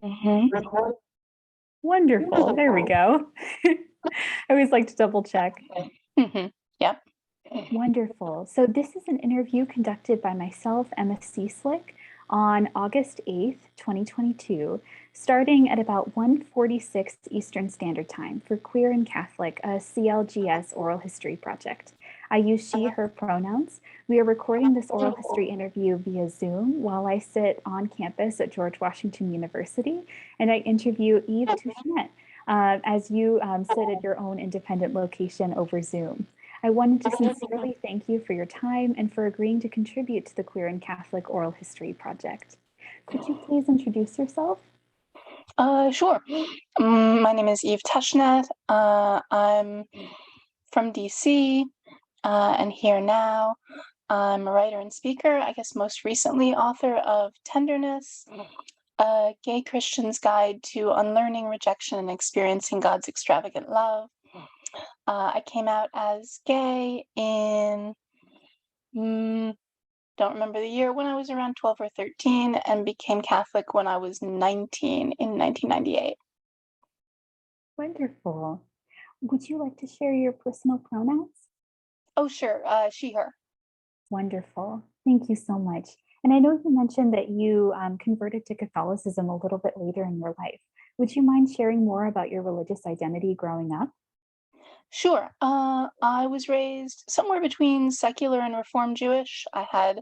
Mm-hmm. Wonderful. There we go. I always like to double check. Mm-hmm. Yep. Wonderful. So this is an interview conducted by myself, Emma Cieslik, on August 8th, 2022, starting at about 1:46 Eastern Standard Time for Queer and Catholic, a CLGS oral history project. I use she, her pronouns. We are recording this oral history interview via Zoom while I sit on campus at George Washington University and I interview Eve Tushnet as you sit at your own independent location over Zoom. I wanted to sincerely thank you for your time and for agreeing to contribute to the Queer and Catholic Oral History Project. Could you please introduce yourself? Sure. My name is Eve Tushnet. I'm from DC and here now. I'm a writer and speaker, I guess most recently author of Tenderness, a gay Christian's guide to unlearning, rejection, and experiencing God's extravagant love. I came out as gay in, don't remember the year, when I was around 12 or 13, and became Catholic when I was 19 in 1998. Wonderful. Would you like to share your personal pronouns? Oh, sure. She, her. Wonderful. Thank you so much. And I know you mentioned that you converted to Catholicism a little bit later in your life. Would you mind sharing more about your religious identity growing up? Sure. I was raised somewhere between secular and Reformed Jewish. I had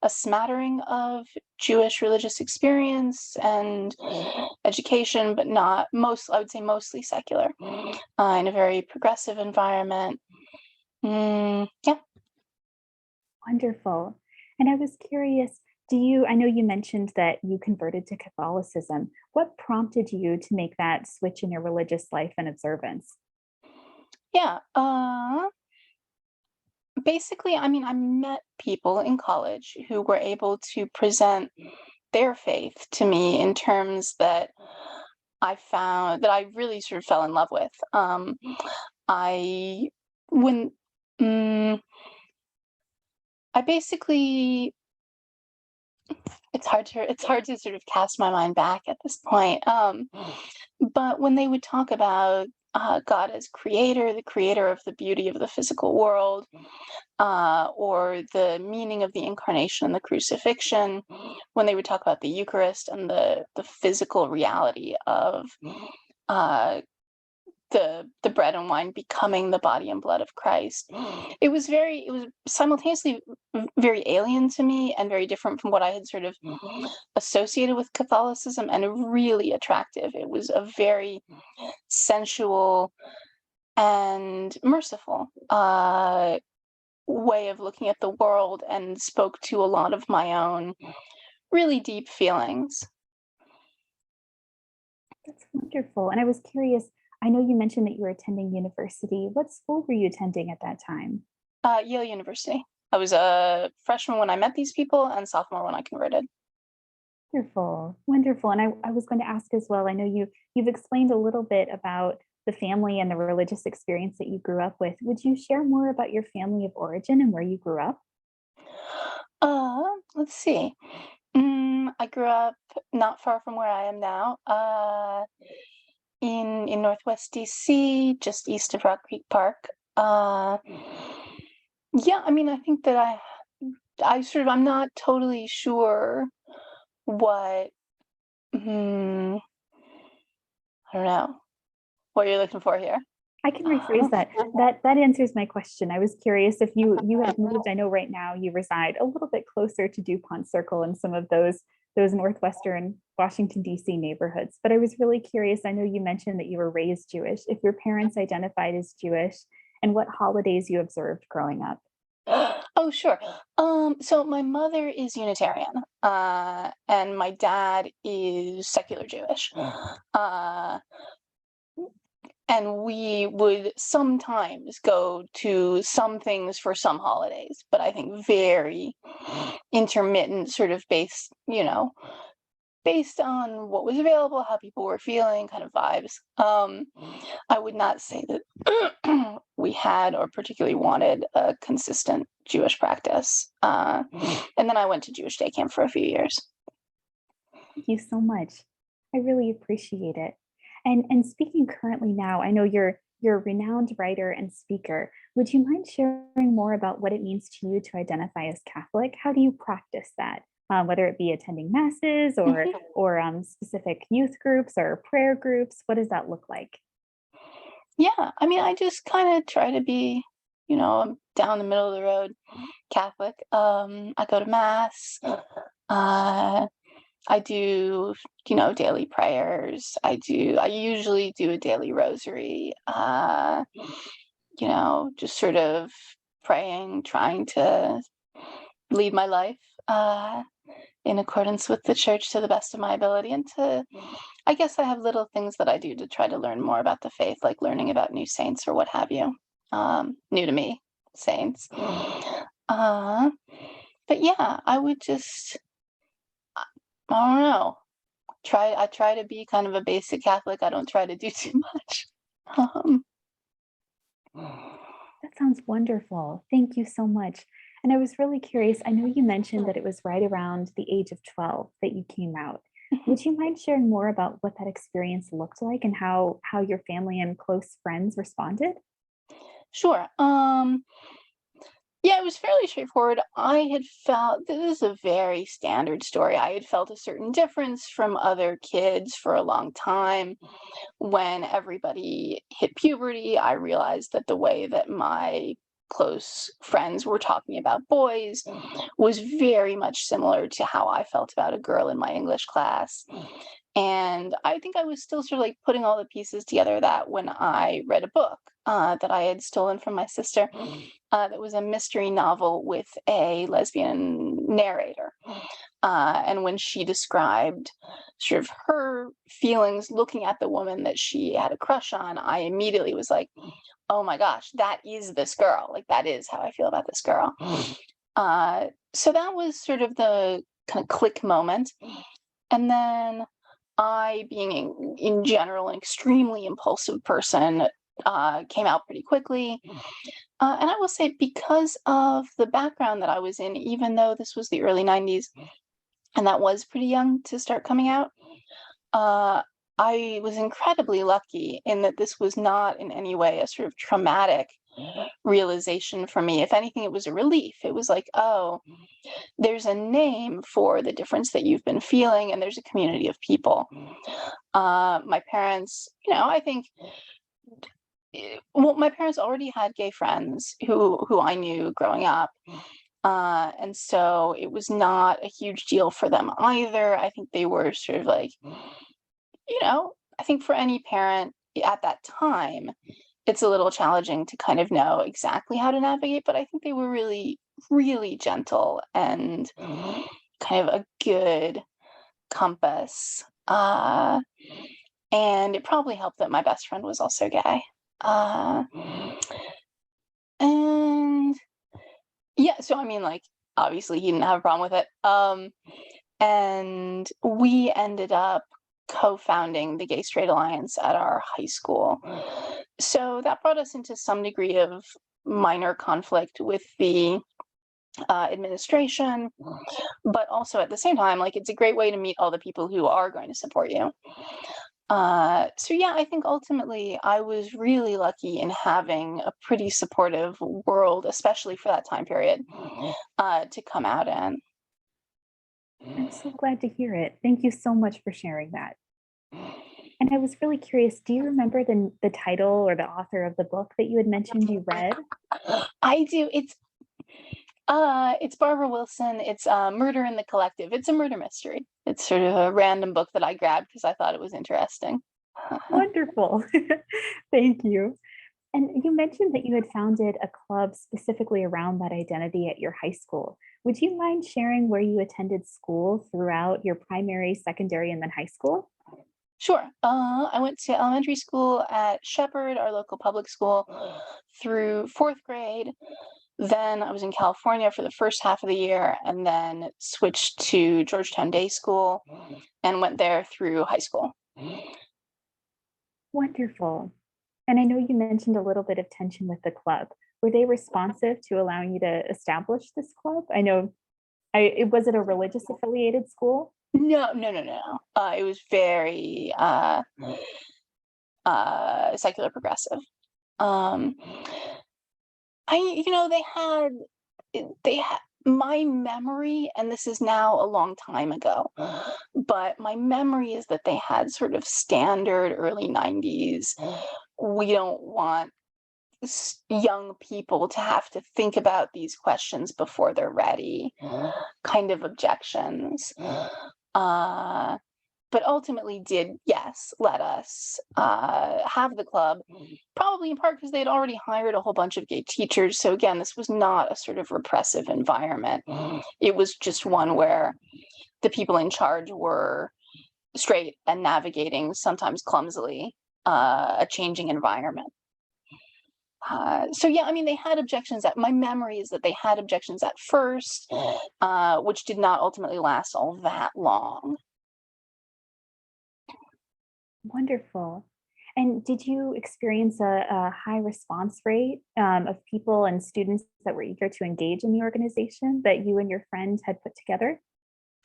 a smattering of Jewish religious experience and education, but not most, I would say mostly secular, in a very progressive environment. Yeah. Wonderful. And I was curious, I know you mentioned that you converted to Catholicism. What prompted you to make that switch in your religious life and observance? Yeah. Basically, I mean, I met people in college who were able to present their faith to me in terms that I found that I really sort of fell in love with. I when I basically it's hard to sort of cast my mind back at this point. But when they would talk about God as creator, the creator of the beauty of the physical world, or the meaning of the incarnation and the crucifixion, when they would talk about the Eucharist and the physical reality of the bread and wine becoming the body and blood of Christ. It was simultaneously very alien to me and very different from what I had sort of associated with Catholicism, and really attractive. It was a very sensual and merciful way of looking at the world, and spoke to a lot of my own really deep feelings. That's wonderful. And I was curious, I know you mentioned that you were attending university. What school were you attending at that time? Yale University. I was a freshman when I met these people and sophomore when I converted. Wonderful, wonderful. And I was going to ask as well, I know you've explained a little bit about the family and the religious experience that you grew up with. Would you share more about your family of origin and where you grew up? Let's see. I grew up not far from where I am now, in Northwest DC, just east of Rock Creek Park. Yeah, I mean, I think that I'm not totally sure what, I don't know what you're looking for here. I can rephrase that. That answers my question. I was curious if you had moved. I know right now you reside a little bit closer to DuPont Circle and some of those northwestern Washington, D.C. neighborhoods. But I was really curious. I know you mentioned that you were raised Jewish. If your parents identified as Jewish, and what holidays you observed growing up. Oh, sure. So my mother is Unitarian, and my dad is secular Jewish. And we would sometimes go to some things for some holidays, but I think very intermittent, sort of based on what was available, how people were feeling, kind of vibes. I would not say that we had or particularly wanted a consistent Jewish practice. And then I went to Jewish day camp for a few years. Thank you so much. I really appreciate it. And speaking currently now, I know you're a renowned writer and speaker. Would you mind sharing more about what it means to you to identify as Catholic? How do you practice that? Whether it be attending masses or specific youth groups or prayer groups, what does that look like? Yeah, I mean, I just kind of try to be, down the middle of the road Catholic. I go to mass. I do, daily prayers. I usually do a daily rosary. Just sort of praying, trying to lead my life in accordance with the church to the best of my ability. And I guess I have little things that I do to try to learn more about the faith, like learning about new saints or what have you. New to me, saints. Uh, but yeah, I would just, I don't know. I try to be kind of a basic Catholic. I don't try to do too much. Um, That sounds wonderful. Thank you so much. And I was really curious. I know you mentioned that it was right around the age of 12 that you came out. Would you mind sharing more about what that experience looked like and how your family and close friends responded? sure. Yeah, it was fairly straightforward. I had felt this is a very standard story. I had felt a certain difference from other kids for a long time. When everybody hit puberty, I realized that the way that my close friends were talking about boys was very much similar to how I felt about a girl in my English class. And I think I was still sort of like putting all the pieces together that when I read a book that I had stolen from my sister, that was a mystery novel with a lesbian narrator. And when she described sort of her feelings looking at the woman that she had a crush on, I immediately was like, oh my gosh, that is this girl. Like, that is how I feel about this girl. So that was sort of the kind of click moment. And then I, being in general an extremely impulsive person, came out pretty quickly. And I will say, because of the background that I was in, even though this was the early 90s, and that was pretty young to start coming out, uh, I was incredibly lucky in that this was not in any way a sort of traumatic realization for me. If anything, it was a relief. It was like, oh, there's a name for the difference that you've been feeling, and there's a community of people. My parents, I think, well, my parents already had gay friends who I knew growing up. And so it was not a huge deal for them either. I think they were sort of like, I think for any parent at that time, it's a little challenging to kind of know exactly how to navigate, but I think they were really, really gentle and kind of a good compass. And it probably helped that my best friend was also gay. Uh, and yeah, so I mean, like, obviously he didn't have a problem with it. And we ended up co-founding the Gay Straight Alliance at our high school. So that brought us into some degree of minor conflict with the administration, but also at the same time, like, it's a great way to meet all the people who are going to support you. So yeah, I think ultimately I was really lucky in having a pretty supportive world, especially for that time period, to come out in. I'm so glad to hear it. Thank you so much for sharing that. And I was really curious, do you remember the title or the author of the book that you had mentioned you read? I do. It's Barbara Wilson. It's Murder in the Collective. It's a murder mystery. It's sort of a random book that I grabbed because I thought it was interesting. Wonderful. Thank you. And you mentioned that you had founded a club specifically around that identity at your high school. Would you mind sharing where you attended school throughout your primary, secondary, and then high school? Sure. I went to elementary school at Shepherd, our local public school, through fourth grade. Then I was in California for the first half of the year, and then switched to Georgetown Day School and went there through high school. Wonderful. And I know you mentioned a little bit of tension with the club. Were they responsive to allowing you to establish this club? I know, was it a religious affiliated school? No, no, no, no. It was very secular progressive. Um, they had my memory, and this is now a long time ago, but my memory is that they had sort of standard early 90s. We don't want young people to have to think about these questions before they're ready kind of objections. Uh, but ultimately did, yes, let us have the club, probably in part because they had already hired a whole bunch of gay teachers. So again, this was not a sort of repressive environment. It was just one where the people in charge were straight and navigating, sometimes clumsily, a changing environment. So yeah, I mean, they had objections. My memory is that they had objections at first, which did not ultimately last all that long. Wonderful. And did you experience a high response rate of people and students that were eager to engage in the organization that you and your friend had put together?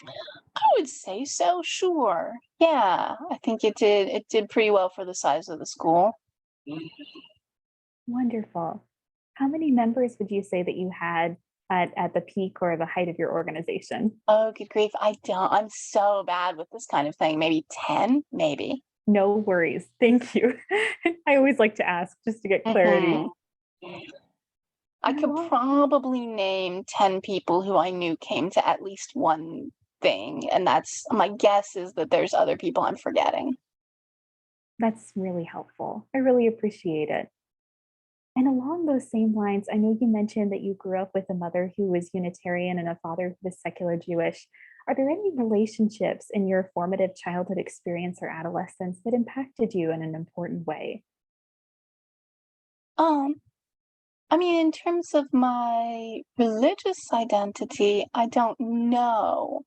I would say so, sure. Yeah, I think it did. It did pretty well for the size of the school. Wonderful. How many members would you say that you had at the peak or the height of your organization? Oh, good grief! I'm so bad with this kind of thing. Maybe 10, maybe. No worries. Thank you. I always like to ask just to get clarity. Mhm. I could Well, probably name 10 people who I knew came to at least one thing, and that's my guess is that there's other people I'm forgetting. that's really helpful. I really appreciate it. And along those same lines, I know you mentioned that you grew up with a mother who was Unitarian and a father who was secular Jewish. Are there any relationships in your formative childhood experience or adolescence that impacted you in an important way? Um, I mean, in terms of my religious identity, I don't know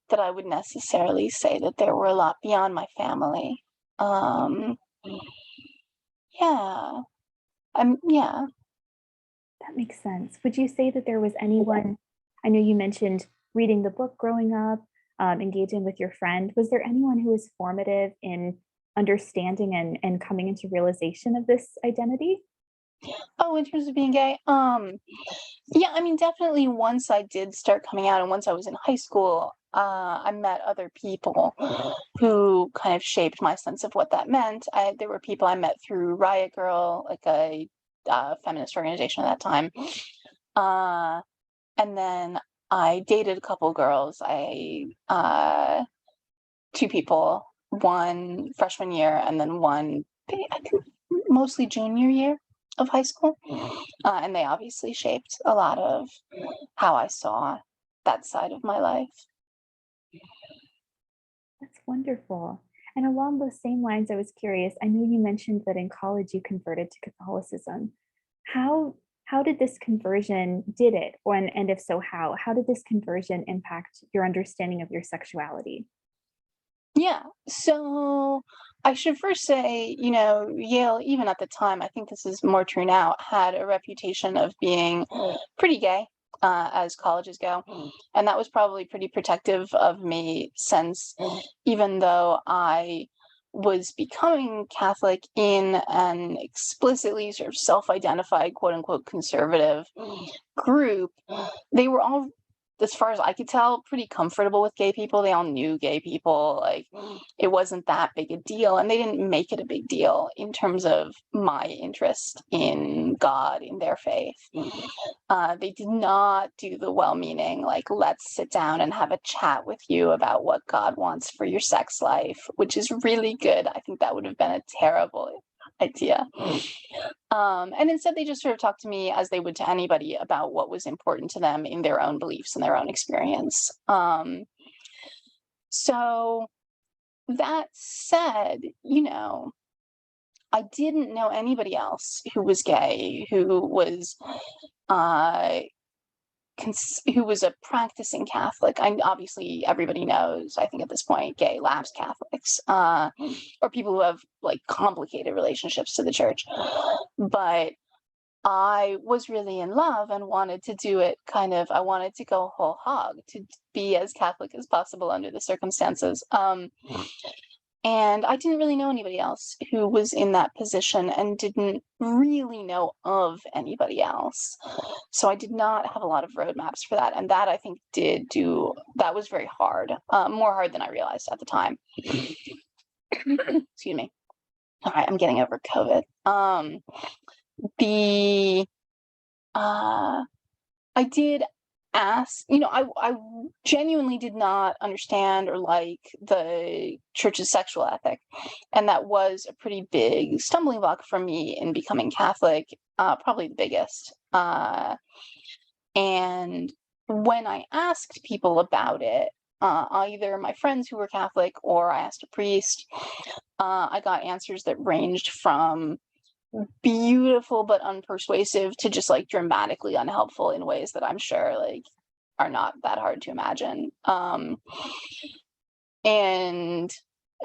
that I would necessarily say that there were a lot beyond my family. Um, yeah, yeah. That makes sense. Would you say that there was anyone, I know you mentioned reading the book growing up, engaging with your friend. Was there anyone who was formative in understanding and coming into realization of this identity? Oh, in terms of being gay, yeah, I mean, definitely once I did start coming out and once I was in high school, I met other people who kind of shaped my sense of what that meant. There were people I met through Riot Girl, like a feminist organization at that time. Uh, and then I dated a couple girls. Two people, one freshman year and then one, I think mostly junior year of high school. And they obviously shaped a lot of how I saw that side of my life. That's wonderful. And along those same lines, I was curious. I know you mentioned that in college you converted to Catholicism. How how did this conversion did it? When and if so, how? How did this conversion impact your understanding of your sexuality? Yeah. So I should first say, Yale, even at the time, I think this is more true now, had a reputation of being pretty gay, as colleges go. And that was probably pretty protective of me since even though I was becoming Catholic in an explicitly sort of self-identified, quote unquote, conservative group, they were all, as far as I could tell, pretty comfortable with gay people. They all knew gay people. Like, it wasn't that big a deal. And they didn't make it a big deal in terms of my interest in God, in their faith. They did not do the well meaning, like, let's sit down and have a chat with you about what God wants for your sex life, which is really good. I think that would have been a terrible idea. And instead, they just sort of talked to me as they would to anybody about what was important to them in their own beliefs and their own experience. So that said, I didn't know anybody else who was gay, uh, who was a practicing Catholic. Obviously everybody knows, I think at this point, gay lapsed Catholics, or people who have like complicated relationships to the church. But I was really in love and wanted to do it I wanted to go whole hog, to be as Catholic as possible under the circumstances. And I didn't really know anybody else who was in that position and didn't really know of anybody else. So I did not have a lot of roadmaps for that. And that I think that was very hard, more hard than I realized at the time. Excuse me. All right, I'm getting over COVID. I did ask, I genuinely did not understand or like the church's sexual ethic. And that was a pretty big stumbling block for me in becoming Catholic, probably the biggest. And when I asked people about it, either my friends who were Catholic or I asked a priest, I got answers that ranged from beautiful but unpersuasive to just like dramatically unhelpful in ways that I'm sure like are not that hard to imagine. And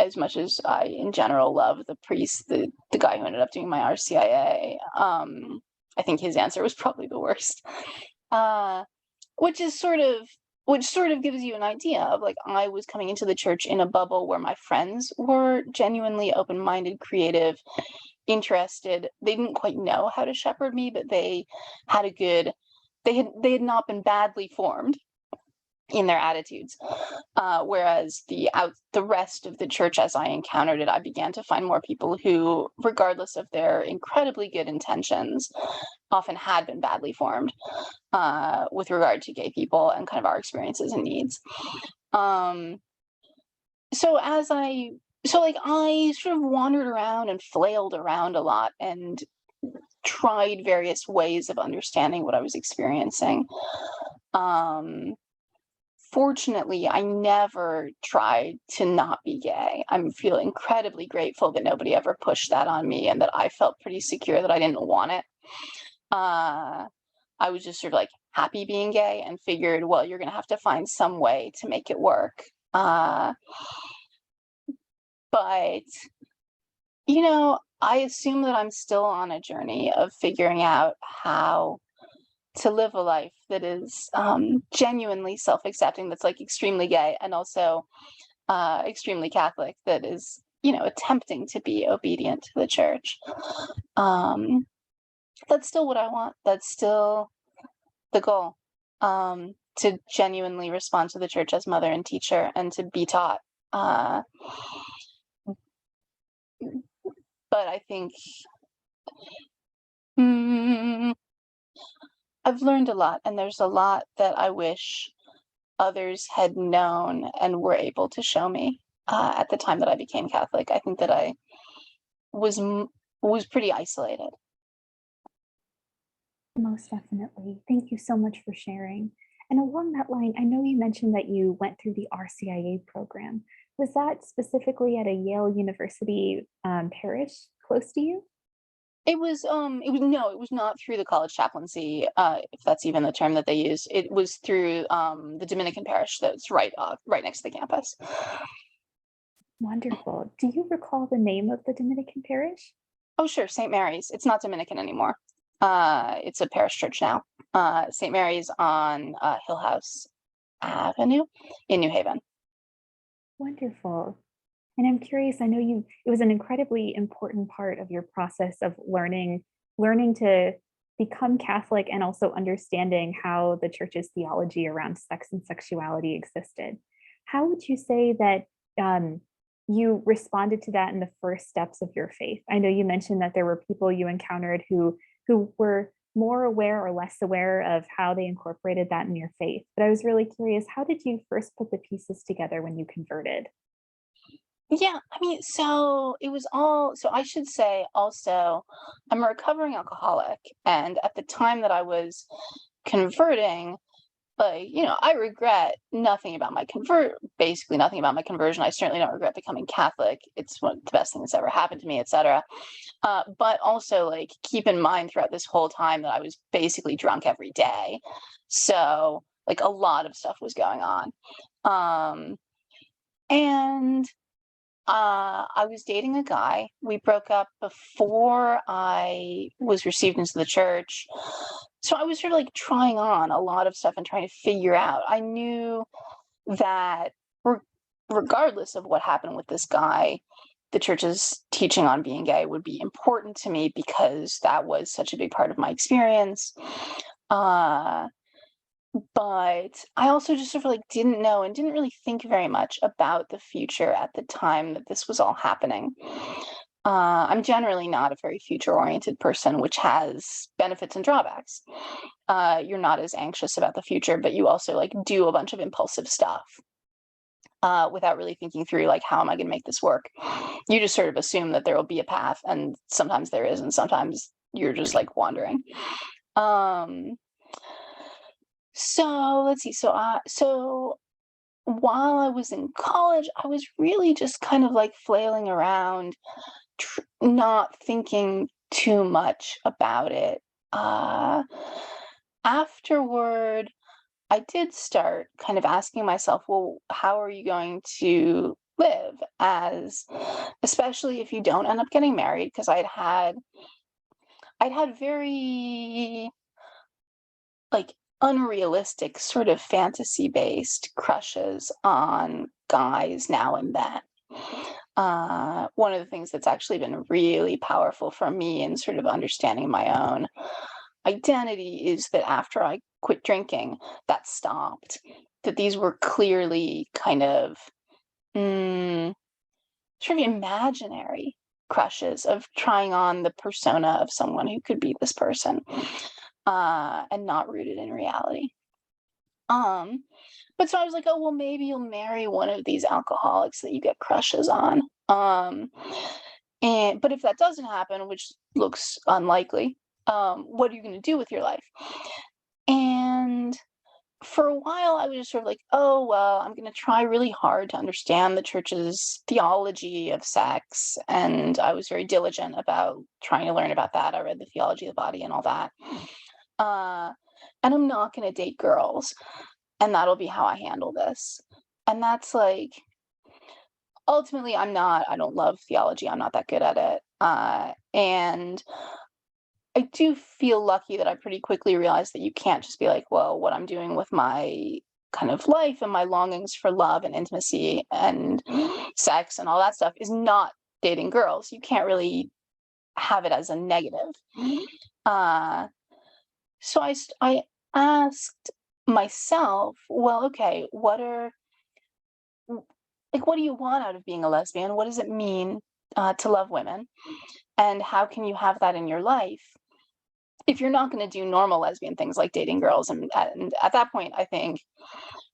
as much as I in general love the priest, the guy who ended up doing my RCIA, I think his answer was probably the worst. Which sort of gives you an idea of like, I was coming into the church in a bubble where my friends were genuinely open-minded, creative, interested. They didn't quite know how to shepherd me, but they had they had not been badly formed in their attitudes. Whereas the rest of the church, as I encountered it, I began to find more people who, regardless of their incredibly good intentions, often had been badly formed with regard to gay people and kind of our experiences and needs. So I sort of wandered around and flailed around a lot and tried various ways of understanding what I was experiencing. Fortunately, I never tried to not be gay. I feel incredibly grateful that nobody ever pushed that on me and that I felt pretty secure that I didn't want it. I was just sort of like happy being gay and figured, well, you're going to have to find some way to make it work. But, I assume that I'm still on a journey of figuring out how to live a life that is genuinely self-accepting, that's like extremely gay and also extremely Catholic, that is, attempting to be obedient to the church. That's still what I want. That's still the goal, to genuinely respond to the church as mother and teacher and to be taught. But I think I've learned a lot, and there's a lot that I wish others had known and were able to show me at the time that I became Catholic. I think that I was pretty isolated. Most definitely. Thank you so much for sharing. And along that line, I know you mentioned that you went through the RCIA program. Was that specifically at a Yale University parish close to you? It was no, it was not through the college chaplaincy, if that's even the term that they use. It was through the Dominican parish that's right next to the campus. Wonderful. Do you recall the name of the Dominican parish? Oh, sure, St. Mary's. It's not Dominican anymore. It's a parish church now. St. Mary's on Hill House Avenue in New Haven. Wonderful. And I'm curious, I know it was an incredibly important part of your process of learning to become Catholic and also understanding how the church's theology around sex and sexuality existed. How would you say that you responded to that in the first steps of your faith? I know you mentioned that there were people you encountered who were more aware or less aware of how they incorporated that in your faith. But I was really curious, how did you first put the pieces together when you converted? Yeah, I mean, so I should say also, I'm a recovering alcoholic. And at the time that I was converting, like, I regret basically nothing about my conversion. I certainly don't regret becoming Catholic. It's one of the best things that's ever happened to me, etc. But also, like, keep in mind throughout this whole time that I was basically drunk every day. So, like, a lot of stuff was going on. And I was dating a guy. We broke up before I was received into the church. So I was sort of like trying on a lot of stuff and trying to figure out. I knew that regardless of what happened with this guy, the church's teaching on being gay would be important to me because that was such a big part of my experience. But I also just sort of like didn't know and didn't really think very much about the future at the time that this was all happening. I'm generally not a very future-oriented person, which has benefits and drawbacks. You're not as anxious about the future, but you also like do a bunch of impulsive stuff without really thinking through like, how am I going to make this work? You just sort of assume that there will be a path, and sometimes there is, and sometimes you're just like wandering. So let's see. So while I was in college, I was really just kind of like flailing around, not thinking too much about it. Afterward, I did start kind of asking myself, well, how are you going to live especially if you don't end up getting married? Because I'd had very like unrealistic sort of fantasy-based crushes on guys now and then. One of the things that's actually been really powerful for me in sort of understanding my own identity is that after I quit drinking, that stopped. That these were clearly kind of sort of imaginary crushes of trying on the persona of someone who could be this person, and not rooted in reality. But so I was like, oh, well, maybe you'll marry one of these alcoholics that you get crushes on. But if that doesn't happen, which looks unlikely, what are you going to do with your life? And for a while, I was just sort of like, oh, well, I'm going to try really hard to understand the church's theology of sex. And I was very diligent about trying to learn about that. I read the theology of the body and all that. And I'm not going to date girls. And that'll be how I handle this. And that's like, ultimately, I don't love theology. I'm not that good at it. And I do feel lucky that I pretty quickly realized that you can't just be like, well, what I'm doing with my kind of life and my longings for love and intimacy and sex and all that stuff is not dating girls. You can't really have it as a negative. So I asked myself, well, okay, what do you want out of being a lesbian? What does it mean to love women? And how can you have that in your life if you're not going to do normal lesbian things like dating girls? And at that point, I think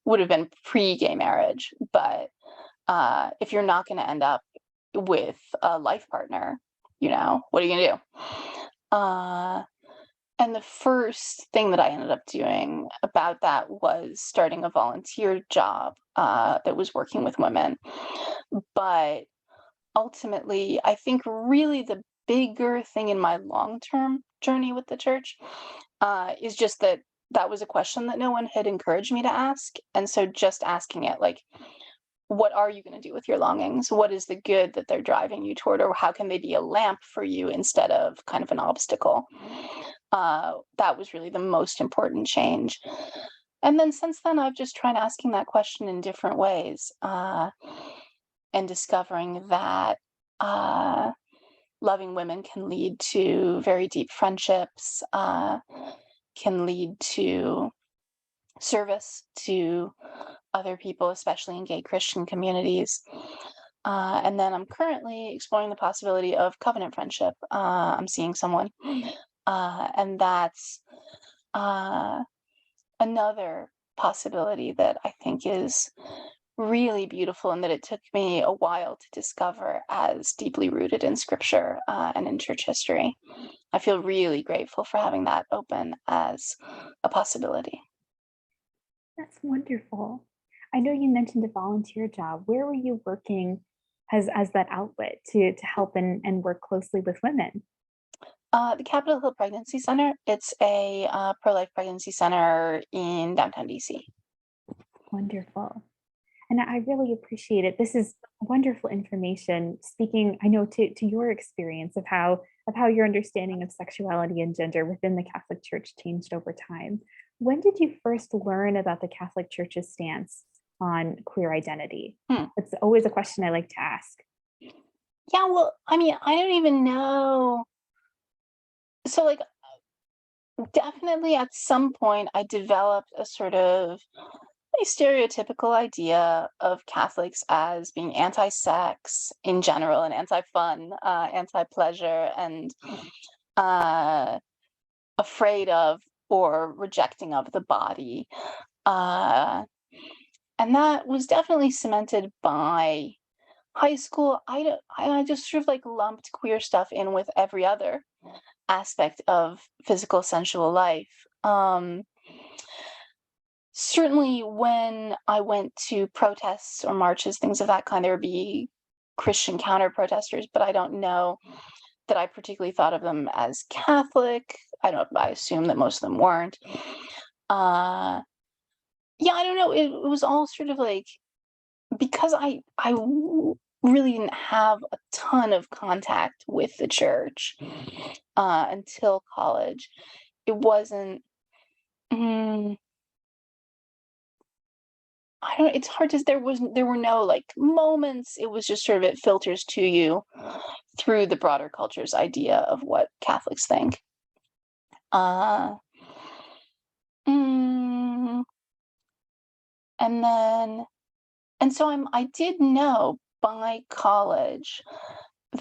would have been pre-gay marriage. But if you're not going to end up with a life partner, what are you going to do? And the first thing that I ended up doing about that was starting a volunteer job that was working with women. But ultimately, I think really the bigger thing in my long-term journey with the church is just that was a question that no one had encouraged me to ask. And so just asking it, like, what are you going to do with your longings? What is the good that they're driving you toward? Or how can they be a lamp for you instead of kind of an obstacle? That was really the most important change. And then since then, I've just tried asking that question in different ways, and discovering that loving women can lead to very deep friendships, can lead to service to other people, especially in gay Christian communities. And then I'm currently exploring the possibility of covenant friendship. I'm seeing someone, and that's another possibility that I think is really beautiful, and that it took me a while to discover as deeply rooted in scripture and in church history. I feel really grateful for having that open as a possibility. That's wonderful. I know you mentioned a volunteer job. Where were you working as that outlet to help and work closely with women? The Capitol Hill Pregnancy Center. It's a pro-life pregnancy center in downtown DC. Wonderful. And I really appreciate it. This is wonderful information. Speaking, I know to your experience of how your understanding of sexuality and gender within the Catholic Church changed over time. When did you first learn about the Catholic Church's stance on queer identity? It's always a question I like to ask. Yeah, well, I mean, I don't even know. So, like, definitely at some point, I developed a sort of a stereotypical idea of Catholics as being anti-sex in general and anti-fun, anti-pleasure, and afraid of or rejecting of the body. Uh, and that was definitely cemented by high school. I just sort of like lumped queer stuff in with every other aspect of physical sensual life. Certainly when I went to protests or marches, things of that kind, there would be Christian counter protesters, but I don't know that I particularly thought of them as Catholic. I assume that most of them weren't. Yeah, I don't know. It was all sort of like, because really didn't have a ton of contact with the church until college. It wasn't. I don't. It's hard to. There were no like moments. It was just sort of, it filters to you through the broader culture's idea of what Catholics think. Uh, mm, and then and so I did know by college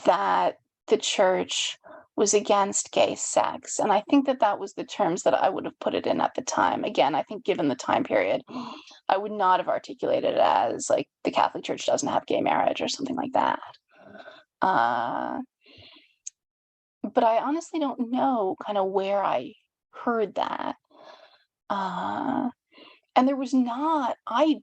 that the church was against gay sex, and I think that that was the terms that I would have put it in at the time. Again, I think given the time period, I would not have articulated it as like the Catholic Church doesn't have gay marriage or something like that. But I honestly don't know kind of where I heard that. And there was not, I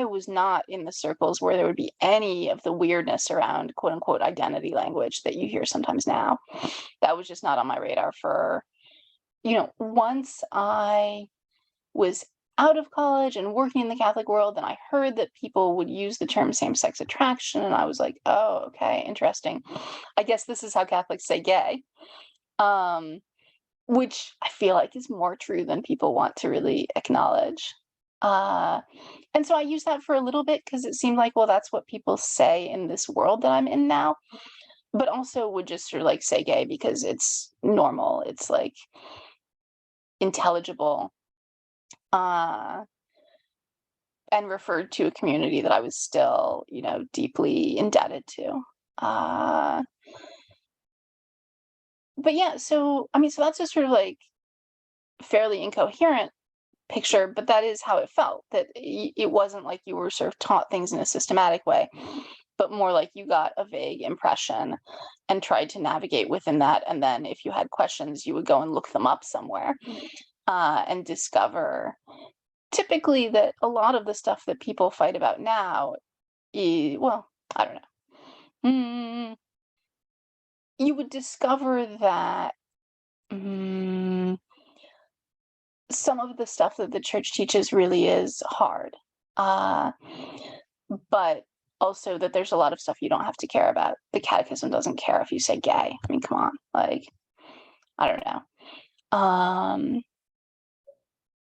was not in the circles where there would be any of the weirdness around quote unquote identity language that you hear sometimes now. That was just not on my radar for, once I was out of college and working in the Catholic world, then I heard that people would use the term same-sex attraction, and I was like, oh, okay, interesting. I guess this is how Catholics say gay, which I feel like is more true than people want to really acknowledge. And so I used that for a little bit because it seemed like, well, that's what people say in this world that I'm in now, but also would just sort of like say gay because it's normal. It's like intelligible. And referred to a community that I was still, deeply indebted to. But yeah, so I mean, so that's just sort of like fairly incoherent picture, but that is how it felt. That it wasn't like you were sort of taught things in a systematic way, but more like you got a vague impression and tried to navigate within that. And then if you had questions, you would go and look them up somewhere and discover typically that a lot of the stuff that people fight about now well, I don't know. You would discover that some of the stuff that the church teaches really is hard. But also that there's a lot of stuff you don't have to care about. The catechism doesn't care if you say gay. I mean, come on. Like, I don't know.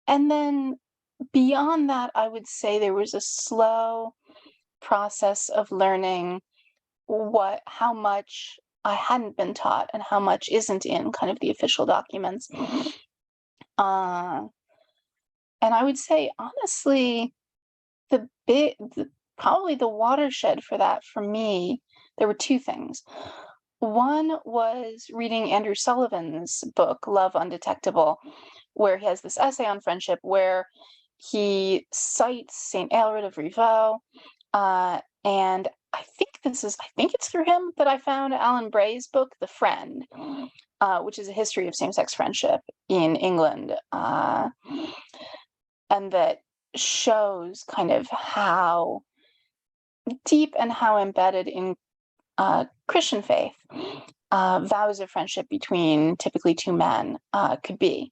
And then beyond that, I would say there was a slow process of learning how much I hadn't been taught and how much isn't in kind of the official documents. And I would say, honestly, probably the watershed for that for me, there were two things. One was reading Andrew Sullivan's book, Love Undetectable, where he has this essay on friendship where he cites St. Aelred of Rievaulx, and I think it's through him that I found Alan Bray's book, The Friend, which is a history of same-sex friendship in England, and that shows kind of how deep and how embedded in Christian faith vows of friendship between typically two men could be.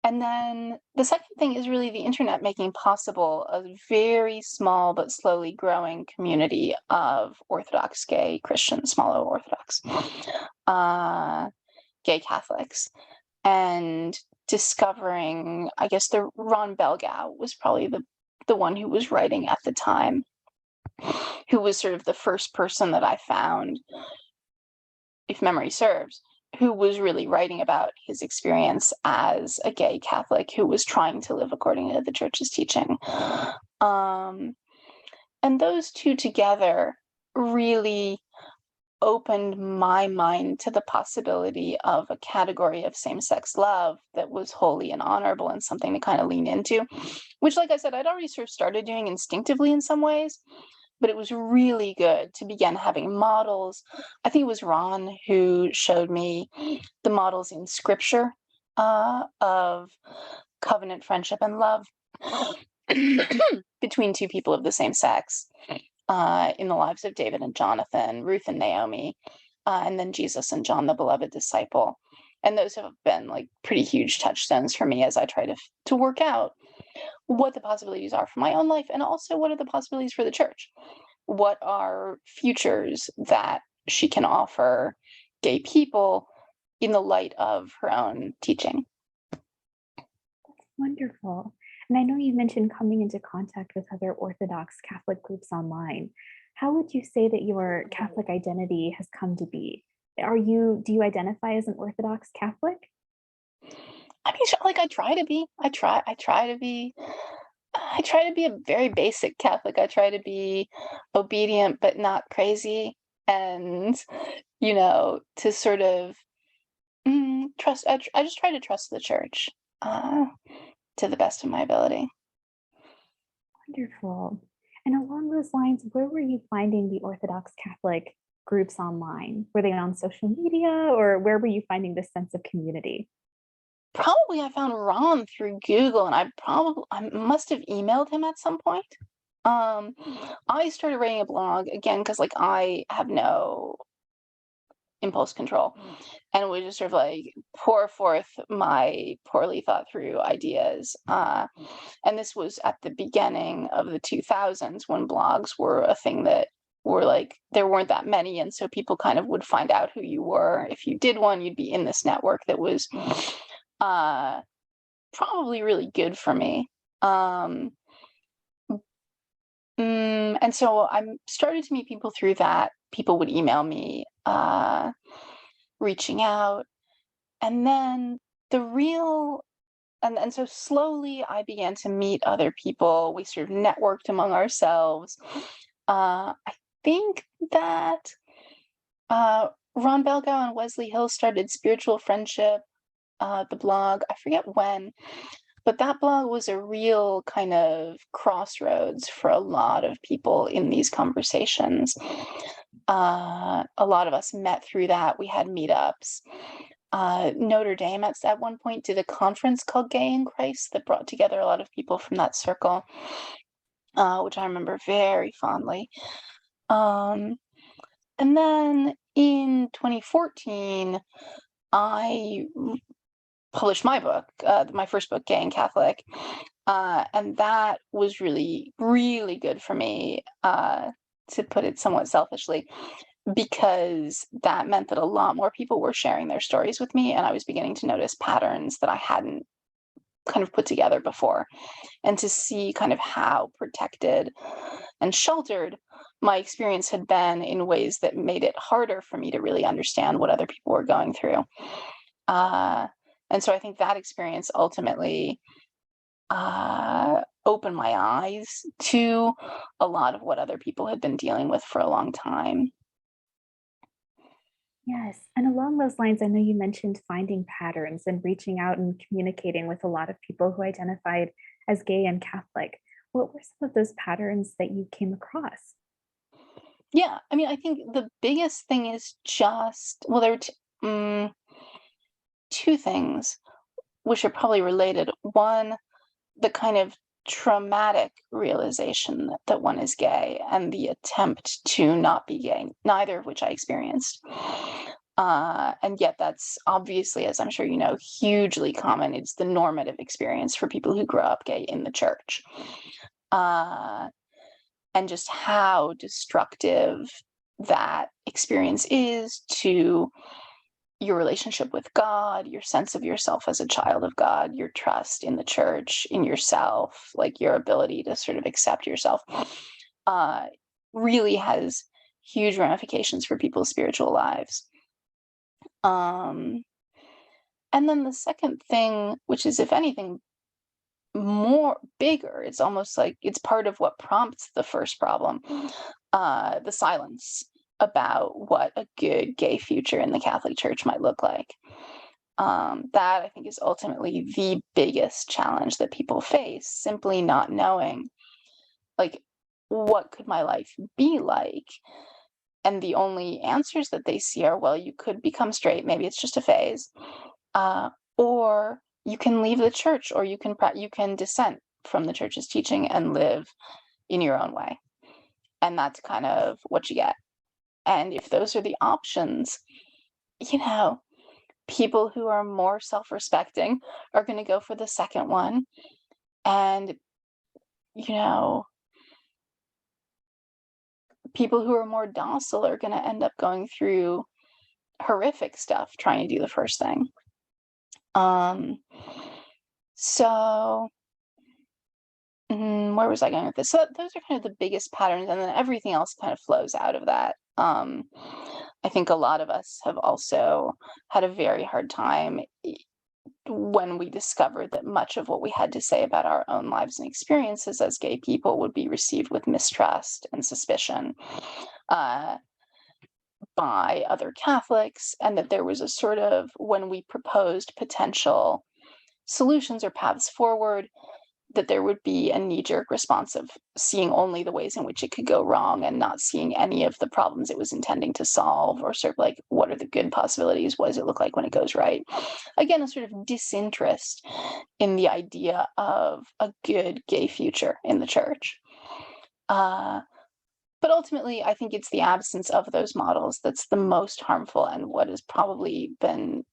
And then the second thing is really the internet making possible a very small but slowly growing community of Orthodox gay Christians, small O Orthodox, gay Catholics, and discovering, I guess, the Ron Belgau was probably the one who was writing at the time, who was sort of the first person that I found, if memory serves, who was really writing about his experience as a gay Catholic who was trying to live according to the church's teaching. And those two together really opened my mind to the possibility of a category of same-sex love that was holy and honorable and something to kind of lean into, which, like I said, I'd already sort of started doing instinctively in some ways, but it was really good to begin having models. I think it was Ron who showed me the models in scripture of covenant friendship and love between two people of the same sex in the lives of David and Jonathan, Ruth and Naomi, and then Jesus and John, the beloved disciple. And those have been like pretty huge touchstones for me as I try to work out what the possibilities are for my own life, and also what are the possibilities for the church. What are futures that she can offer gay people in the light of her own teaching? Wonderful. And I know you mentioned coming into contact with other Orthodox Catholic groups online. How would you say that your Catholic identity has come to be? Do you identify as an Orthodox Catholic? I mean, like I try to be. I try to be. I try to be a very basic Catholic. I try to be obedient but not crazy, and to sort of trust. I just try to trust the church to the best of my ability. Wonderful. And along those lines, where were you finding the Orthodox Catholic groups online? Were they on social media, or where were you finding this sense of community? Probably I found Ron through Google, and I must have emailed him at some point. I started writing a blog again because like I have no impulse control, and would just sort of like pour forth my poorly thought through ideas. And this was at the beginning of the 2000s when blogs were a thing that were like, there weren't that many. And so people kind of would find out who you were. If you did one, you'd be in this network that was probably really good for me. And so I started to meet people through that. People would email me, reaching out. And then and so slowly I began to meet other people. We sort of networked among ourselves. I think that Ron Belgau and Wesley Hill started Spiritual Friendship, the blog. I forget when, but that blog was a real kind of crossroads for a lot of people in these conversations. A lot of us met through that. We had meetups. Notre Dame at one point did a conference called Gay in Christ that brought together a lot of people from that circle, which I remember very fondly. And then in 2014, I published my book, my first book, Gay and Catholic. And that was really, really good for me, to put it somewhat selfishly, because that meant that a lot more people were sharing their stories with me, and I was beginning to notice patterns that I hadn't kind of put together before, and to see kind of how protected and sheltered my experience had been in ways that made it harder for me to really understand what other people were going through. And so I think that experience ultimately opened my eyes to a lot of what other people had been dealing with for a long time. Yes. And along those lines, I know you mentioned finding patterns and reaching out and communicating with a lot of people who identified as gay and Catholic. What were some of those patterns that you came across? Yeah, I mean, I think the biggest thing is just, well, there were two things which are probably related. One, the kind of traumatic realization that one is gay and the attempt to not be gay, neither of which I experienced. And yet that's obviously, as I'm sure you know, hugely common. It's the normative experience for people who grow up gay in the church. And just how destructive that experience is to your relationship with God, your sense of yourself as a child of God, your trust in the church, in yourself, like your ability to sort of accept yourself, really has huge ramifications for people's spiritual lives. And then the second thing, which is, if anything, more bigger, it's almost like it's part of what prompts the first problem, the silence about what a good gay future in the Catholic Church might look like. That I think is ultimately the biggest challenge that people face, simply not knowing, like, what could my life be like? And the only answers that they see are, well, you could become straight, maybe it's just a phase, or you can leave the church, or you can dissent from the church's teaching and live in your own way. And that's kind of what you get. And if those are the options, people who are more self-respecting are going to go for the second one. And, people who are more docile are going to end up going through horrific stuff trying to do the first thing. So where was I going with this? So those are kind of the biggest patterns, and then everything else kind of flows out of that. I think a lot of us have also had a very hard time when we discovered that much of what we had to say about our own lives and experiences as gay people would be received with mistrust and suspicion by other Catholics, and that there was a sort of, when we proposed potential solutions or paths forward, that there would be a knee-jerk response of seeing only the ways in which it could go wrong and not seeing any of the problems it was intending to solve, or sort of like, what are the good possibilities? What does it look like when it goes right? Again, a sort of disinterest in the idea of a good gay future in the church. But ultimately, I think it's the absence of those models that's the most harmful, and what has probably been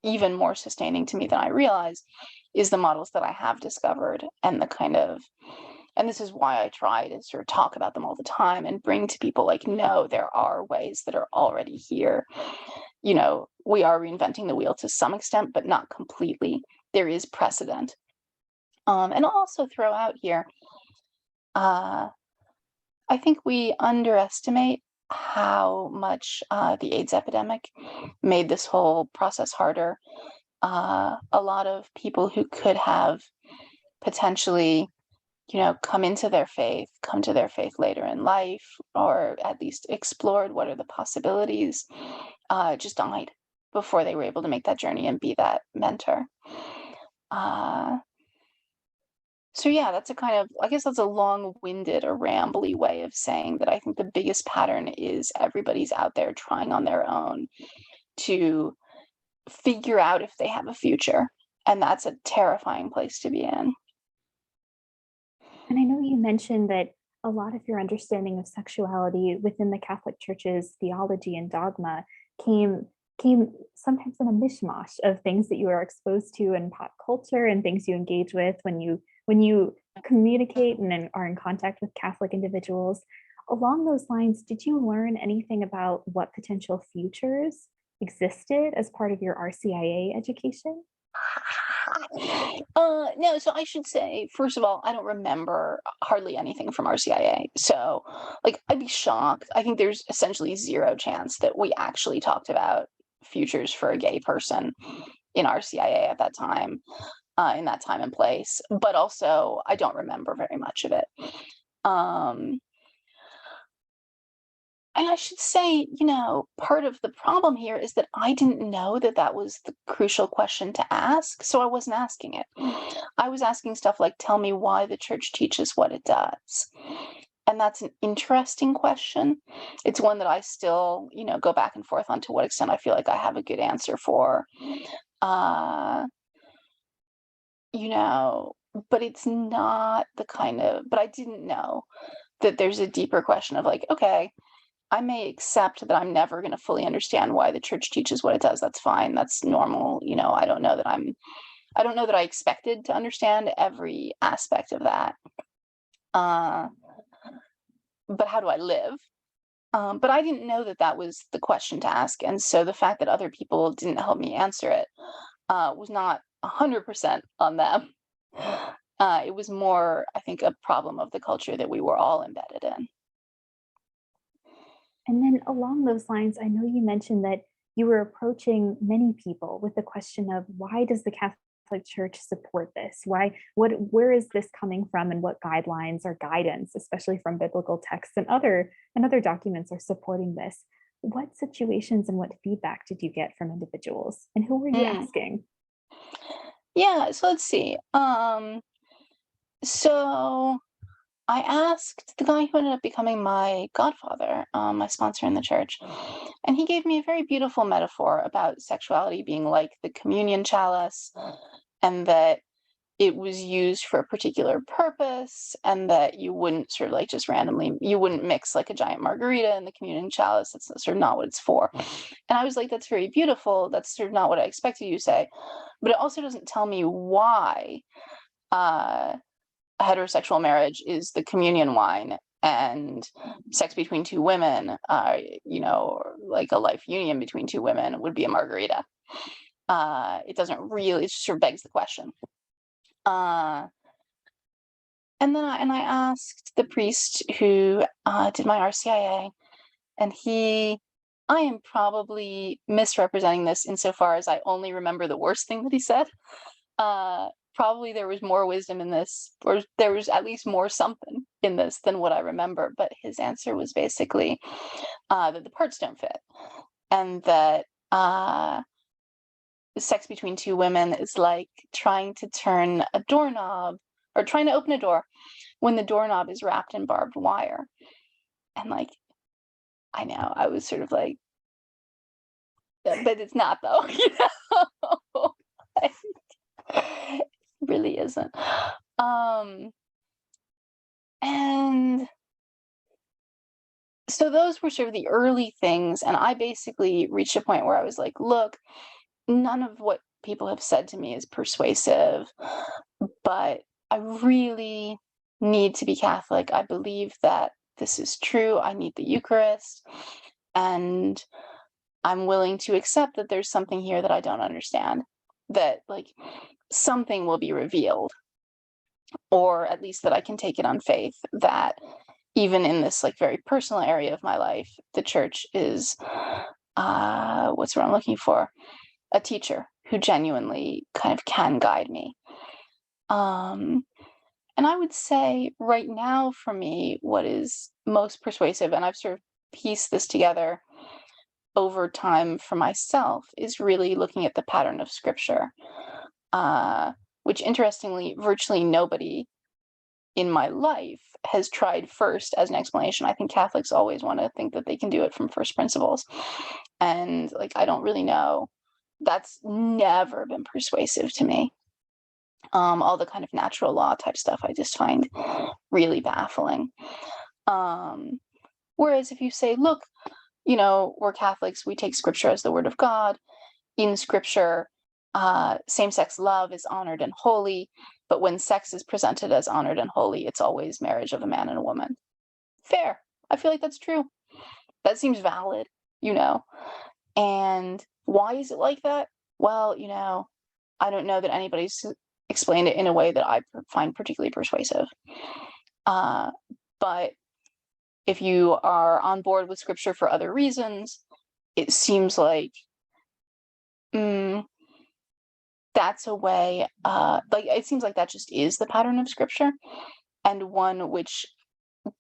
even more sustaining to me than I realized is the models that I have discovered, and and this is why I try to sort of talk about them all the time and bring to people, like, no, there are ways that are already here. We are reinventing the wheel to some extent, but not completely. There is precedent. And I'll also throw out here, I think we underestimate how much the AIDS epidemic made this whole process harder. A lot of people who could have potentially, come to their faith later in life, or at least explored what are the possibilities, just died before they were able to make that journey and be that mentor. So yeah, that's I guess that's a long-winded or rambly way of saying that I think the biggest pattern is everybody's out there trying on their own to figure out if they have a future. And that's a terrifying place to be in. And I know you mentioned that a lot of your understanding of sexuality within the Catholic Church's theology and dogma came sometimes in a mishmash of things that you are exposed to in pop culture and things you engage with when you communicate and are in contact with Catholic individuals. Along those lines, did you learn anything about what potential futures existed as part of your RCIA education? No, so I should say, first of all, I don't remember hardly anything from RCIA. So, like, I'd be shocked. I think there's essentially zero chance that we actually talked about futures for a gay person in RCIA at that time, in that time and place. But also, I don't remember very much of it. And I should say, part of the problem here is that I didn't know that that was the crucial question to ask, so I wasn't asking it. I was asking stuff like, tell me why the church teaches what it does. And that's an interesting question. It's one that I still, go back and forth on to what extent I feel like I have a good answer for. But it's not but I didn't know that there's a deeper question of, like, okay, I may accept that I'm never going to fully understand why the church teaches what it does. That's fine. That's normal. I don't know that I expected to understand every aspect of that. But how do I live? But I didn't know that that was the question to ask. And so the fact that other people didn't help me answer it was not 100% on them. It was more, I think, a problem of the culture that we were all embedded in. And then along those lines, I know you mentioned that you were approaching many people with the question of why does the Catholic Church support this? Where is this coming from, and what guidelines or guidance, especially from biblical texts and other documents, are supporting this? What situations and what feedback did you get from individuals, and who were you asking? Yeah, so let's see. So I asked the guy who ended up becoming my godfather, my sponsor in the church, and he gave me a very beautiful metaphor about sexuality being like the communion chalice, and that it was used for a particular purpose, and that you wouldn't sort of like just randomly, you wouldn't mix like a giant margarita in the communion chalice. That's sort of not what it's for. And I was like, that's very beautiful. That's sort of not what I expected you to say. But it also doesn't tell me why heterosexual marriage is the communion wine, and sex between two women, like a life union between two women, would be a margarita. It doesn't really, it just sort of begs the question. And then I asked the priest who did my RCIA, and I am probably misrepresenting this insofar as I only remember the worst thing that he said. Probably there was more wisdom in this, or there was at least more something in this than what I remember. But his answer was basically that the parts don't fit, and that sex between two women is like trying to turn a doorknob, or trying to open a door when the doorknob is wrapped in barbed wire. And like, I know, I was sort of like, but it's not though, It really isn't. And so those were sort of the early things, and I basically reached a point where I was like, look, none of what people have said to me is persuasive, but I really need to be Catholic. I believe that this is true. I need the Eucharist, and I'm willing to accept that there's something here that I don't understand, that like something will be revealed, or at least that I can take it on faith, that even in this like very personal area of my life, the church is what's what I'm looking for, a teacher who genuinely kind of can guide me. And I would say right now for me, what is most persuasive, and I've sort of pieced this together over time for myself, is really looking at the pattern of scripture, which interestingly, virtually nobody in my life has tried first as an explanation. I think Catholics always want to think that they can do it from first principles. And like, I don't really know. That's never been persuasive to me. All the kind of natural law type stuff I just find really baffling. Whereas if you say, look, we're Catholics, we take scripture as the word of God. In scripture, same-sex love is honored and holy, but when sex is presented as honored and holy, it's always marriage of a man and a woman. Fair. I feel like that's true. That seems valid, And why is it like that? Well, I don't know that anybody's explained it in a way that I find particularly persuasive. But if you are on board with scripture for other reasons, it seems like that's a way, it seems like that just is the pattern of scripture, and one which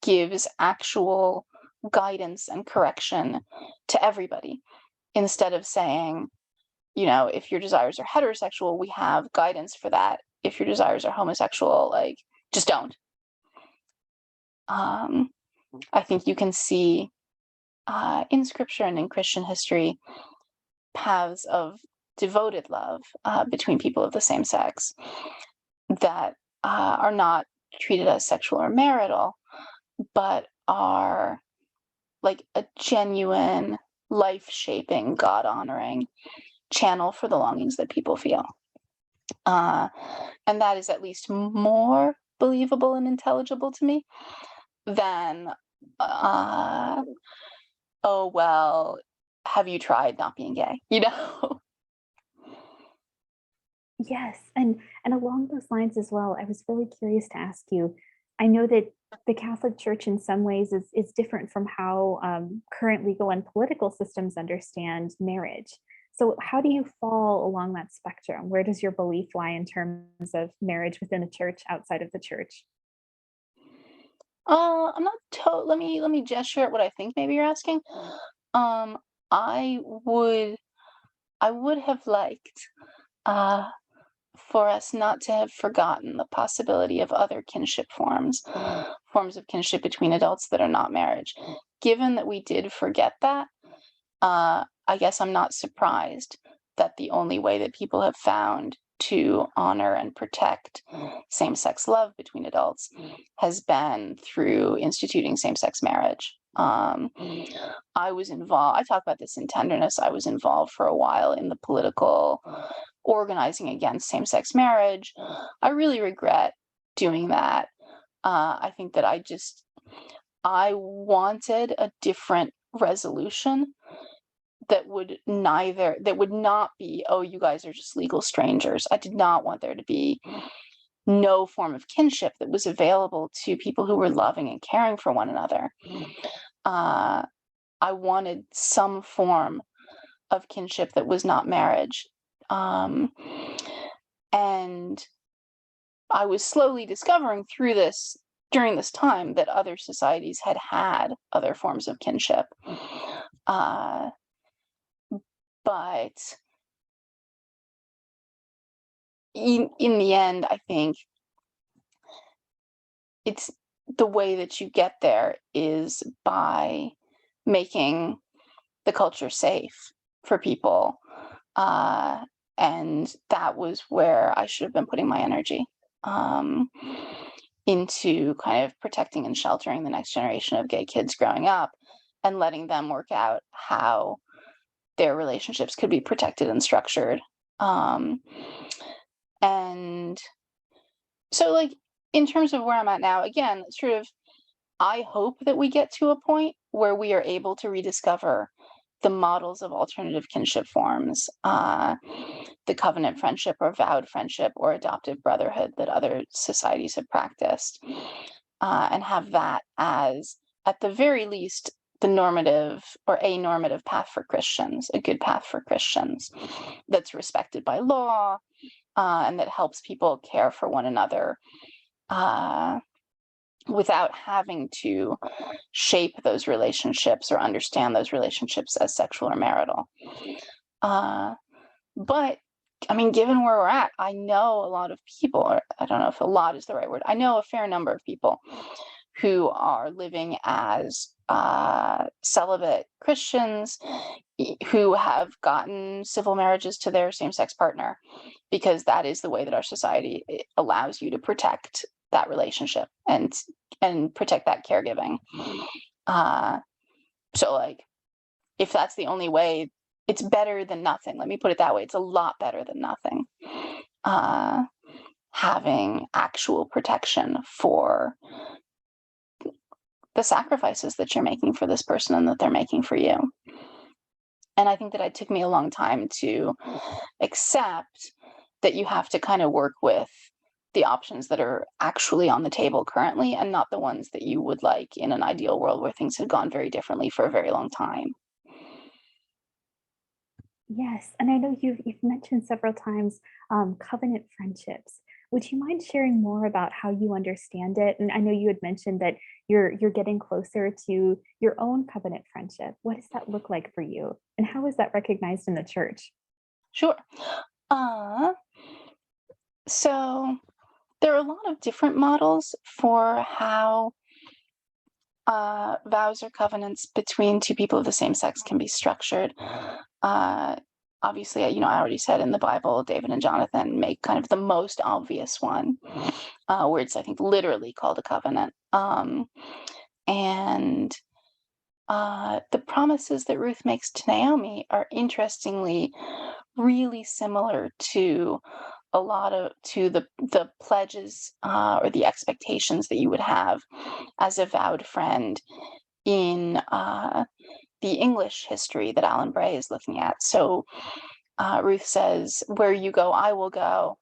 gives actual guidance and correction to everybody, instead of saying, if your desires are heterosexual, we have guidance for that. If your desires are homosexual, just don't. I think you can see in scripture and in Christian history paths of devoted love between people of the same sex that are not treated as sexual or marital, but are like a genuine, life-shaping, God-honoring channel for the longings that people feel. And that is at least more believable and intelligible to me than, oh, well, have you tried not being gay? You know? Yes, and along those lines as well, I was really curious to ask you. I know that the Catholic Church in some ways is different from how current legal and political systems understand marriage. So how do you fall along that spectrum? Where does your belief lie in terms of marriage within the church, outside of the church? I'm not let me gesture at what I think maybe you're asking. Um, I would I would have liked, uh, for us not to have forgotten the possibility of other kinship forms, forms of kinship between adults that are not marriage. Given that we did forget that, I guess I'm not surprised that the only way that people have found to honor and protect same-sex love between adults has been through instituting same-sex marriage. I was involved, I talk about this in Tenderness. I was involved for a while in the political organizing against same-sex marriage. I really regret doing that. I think that I wanted a different resolution that would not be, oh, you guys are just legal strangers. I did not want there to be no form of kinship that was available to people who were loving and caring for one another. Uh, I wanted some form of kinship that was not marriage. And I was slowly discovering during this time that other societies had other forms of kinship. Uh, but in the end, I think it's the way that you get there is by making the culture safe for people. And that was where I should have been putting my energy, um, into kind of protecting and sheltering the next generation of gay kids growing up and letting them work out how their relationships could be protected and structured. Um, and so, like, in terms of where I'm at now, again, sort of, I hope that we get to a point where we are able to rediscover the models of alternative kinship forms, the covenant friendship or vowed friendship or adoptive brotherhood that other societies have practiced, and have that as, at the very least, the normative or a normative path for Christians, a good path for Christians that's respected by law, and that helps people care for one another, without having to shape those relationships or understand those relationships as sexual or marital. But I mean, given where we're at, I know a lot of people, or I don't know if a lot is the right word, I know a fair number of people who are living as celibate Christians who have gotten civil marriages to their same-sex partner, because that is the way that our society allows you to protect that relationship and protect that caregiving. So, like, if that's the only way, it's better than nothing. Let me put it that way. It's a lot better than nothing. Having actual protection for the sacrifices that you're making for this person and that they're making for you. And I think that it took me a long time to accept that you have to kind of work with the options that are actually on the table currently and not the ones that you would like in an ideal world where things had gone very differently for a very long time. Yes, and I know you've mentioned several times covenant friendships. Would you mind sharing more about how you understand it? And I know you had mentioned that you're getting closer to your own covenant friendship. What does that look like for you? And how is that recognized in the church? Sure. Uh, so there are a lot of different models for how vows or covenants between two people of the same sex can be structured. Uh, Obviously, I already said in the Bible, David and Jonathan make kind of the most obvious one, where it's, I think, literally called a covenant. And the promises that Ruth makes to Naomi are interestingly really similar to the pledges or the expectations that you would have as a vowed friend in the English history that Alan Bray is looking at. So Ruth says, "Where you go, I will go."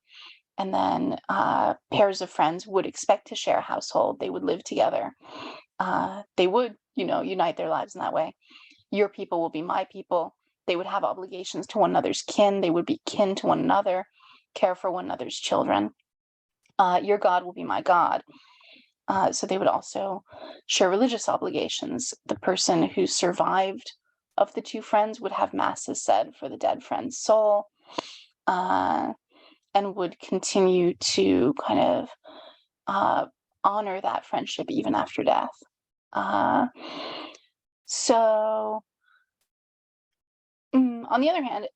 And then pairs of friends would expect to share a household. They would live together. They would, unite their lives in that way. Your people will be my people. They would have obligations to one another's kin. They would be kin to one another, care for one another's children. Your God will be my God. So they would also share religious obligations. The person who survived of the two friends would have masses said for the dead friend's soul, and would continue to kind of honor that friendship even after death. So on the other hand,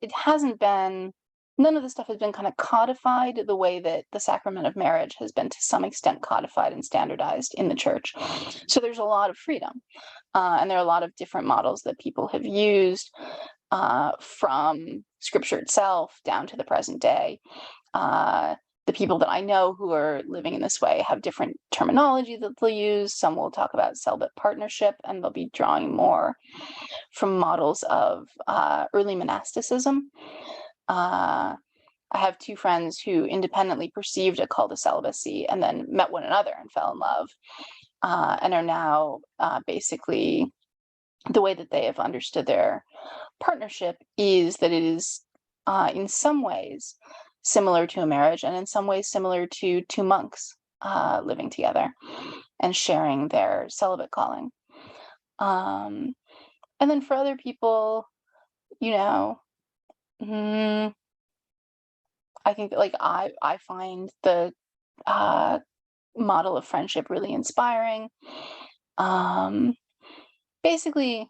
none of this stuff has been kind of codified the way that the sacrament of marriage has been to some extent codified and standardized in the church. So there's a lot of freedom. And there are a lot of different models that people have used from scripture itself down to the present day. The people that I know who are living in this way have different terminology that they'll use. Some will talk about celibate partnership, and they'll be drawing more from models of early monasticism. I have two friends who independently perceived a call to celibacy and then met one another and fell in love, and are now basically, the way that they have understood their partnership is that it is in some ways similar to a marriage, and in some ways similar to two monks living together and sharing their celibate calling. And then for other people, I think that I find the model of friendship really inspiring. Basically,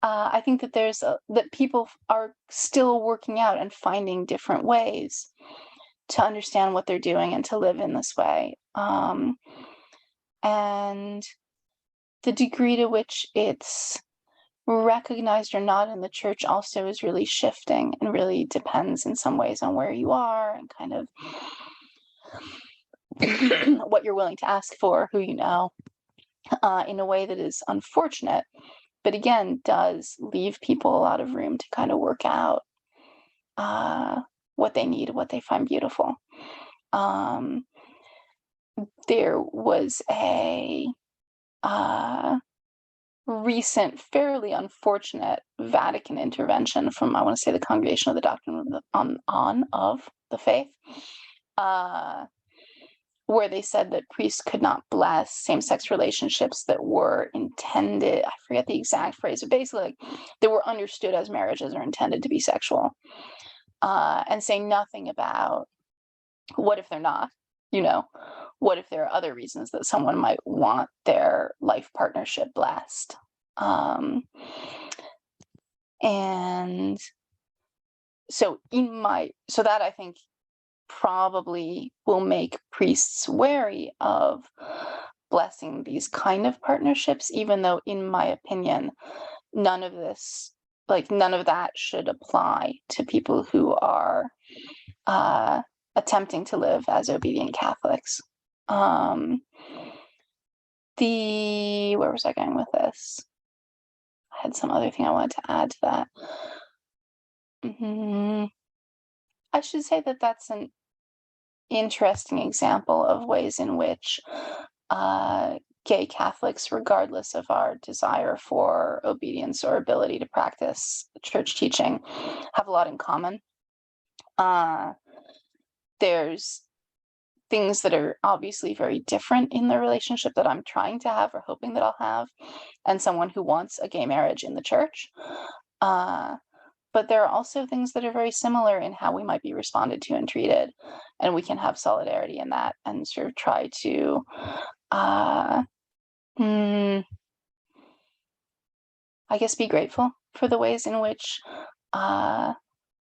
I think that that people are still working out and finding different ways to understand what they're doing and to live in this way. And the degree to which it's recognized or not in the church also is really shifting and really depends in some ways on where you are and kind of what you're willing to ask for, who you know, in a way that is unfortunate, but again, does leave people a lot of room to kind of work out what they need, what they find beautiful. There was a recent, fairly unfortunate Vatican intervention from, I want to say, the Congregation of the Doctrine of the Faith, where they said that priests could not bless same-sex relationships that were intended, I forget the exact phrase, but basically they were understood as marriages or intended to be sexual, and saying nothing about what if they're not, what if there are other reasons that someone might want their life partnership blessed. And so that I think probably will make priests wary of blessing these kind of partnerships, even though, in my opinion, none of that should apply to people who are attempting to live as obedient Catholics. Where was I going with this? I had some other thing I wanted to add to that. I should say that that's an interesting example of ways in which gay Catholics, regardless of our desire for obedience or ability to practice church teaching, have a lot in common. There's things that are obviously very different in the relationship that I'm trying to have or hoping that I'll have, and someone who wants a gay marriage in the church. But there are also things that are very similar in how we might be responded to and treated, and we can have solidarity in that and sort of try to I guess be grateful for the ways in which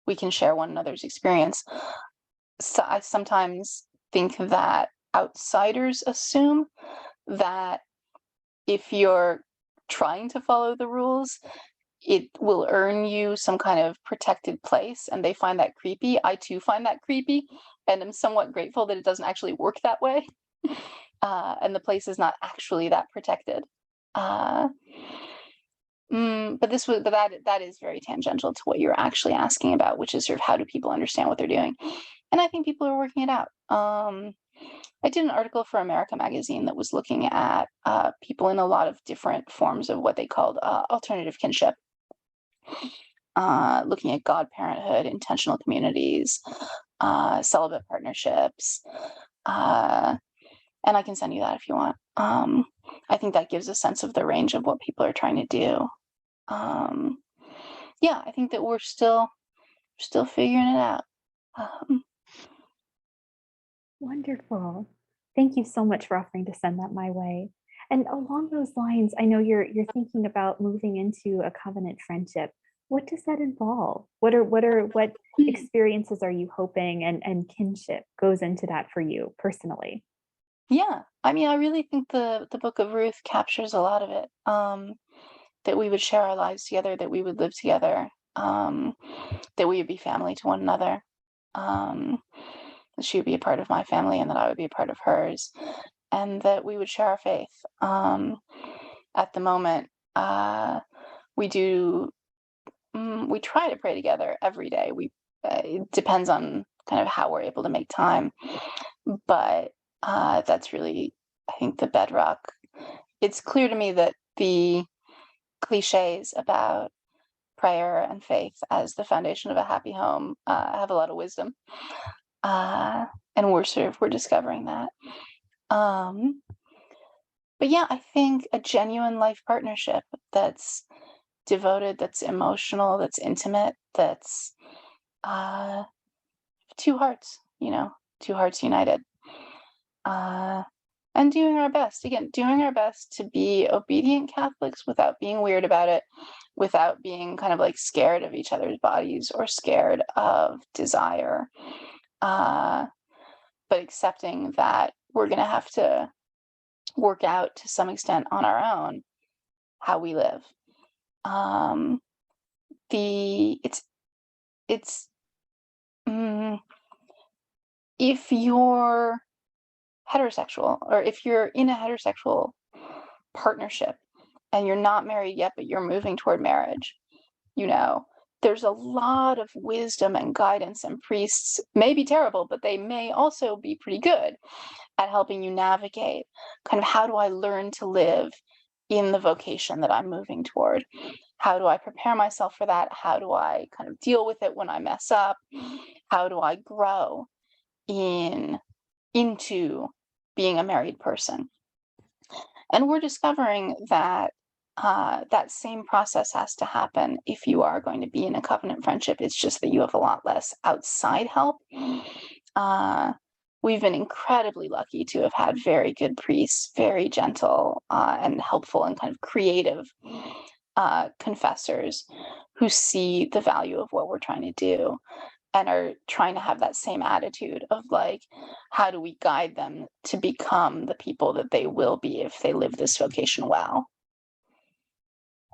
we can share one another's experience. So I sometimes think that outsiders assume that if you're trying to follow the rules, it will earn you some kind of protected place, and they find that creepy. I too find that creepy, and I'm somewhat grateful that it doesn't actually work that way, and the place is not actually that protected. But that is very tangential to what you're actually asking about, which is sort of how do people understand what they're doing, and I think people are working it out. I did an article for America magazine that was looking at people in a lot of different forms of what they called alternative kinship. Looking at godparenthood, intentional communities, celibate partnerships, and I can send you that if you want. I think that gives a sense of the range of what people are trying to do. Yeah, I think that we're still figuring it out. Wonderful. Thank you so much for offering to send that my way. And along those lines, I know you're thinking about moving into a covenant friendship. What does that involve? What experiences are you hoping and kinship goes into that for you personally? Yeah, I mean, I really think the Book of Ruth captures a lot of it. That we would share our lives together, that we would live together, that we would be family to one another. That she would be a part of my family, and that I would be a part of hers, and that we would share our faith. At the moment, we try to pray together every day. It depends on kind of how we're able to make time, but that's really, I think, the bedrock. It's clear to me that the cliches about prayer and faith as the foundation of a happy home have a lot of wisdom, and we're discovering that. But yeah, I think a genuine life partnership that's devoted, that's emotional, that's intimate, that's two hearts, two hearts united. And doing our best to be obedient Catholics without being weird about it, without being kind of like scared of each other's bodies or scared of desire, but accepting that we're going to have to work out to some extent on our own how we live. If you're heterosexual, or if you're in a heterosexual partnership and you're not married yet, but you're moving toward marriage, there's a lot of wisdom and guidance, and priests may be terrible, but they may also be pretty good at helping you navigate kind of how do I learn to live in the vocation that I'm moving toward? How do I prepare myself for that? How do I kind of deal with it when I mess up? How do I grow into being a married person? And we're discovering that that same process has to happen if you are going to be in a covenant friendship. It's just that you have a lot less outside help. We've been incredibly lucky to have had very good priests, very gentle and helpful and kind of creative confessors who see the value of what we're trying to do and are trying to have that same attitude of like, how do we guide them to become the people that they will be if they live this vocation well?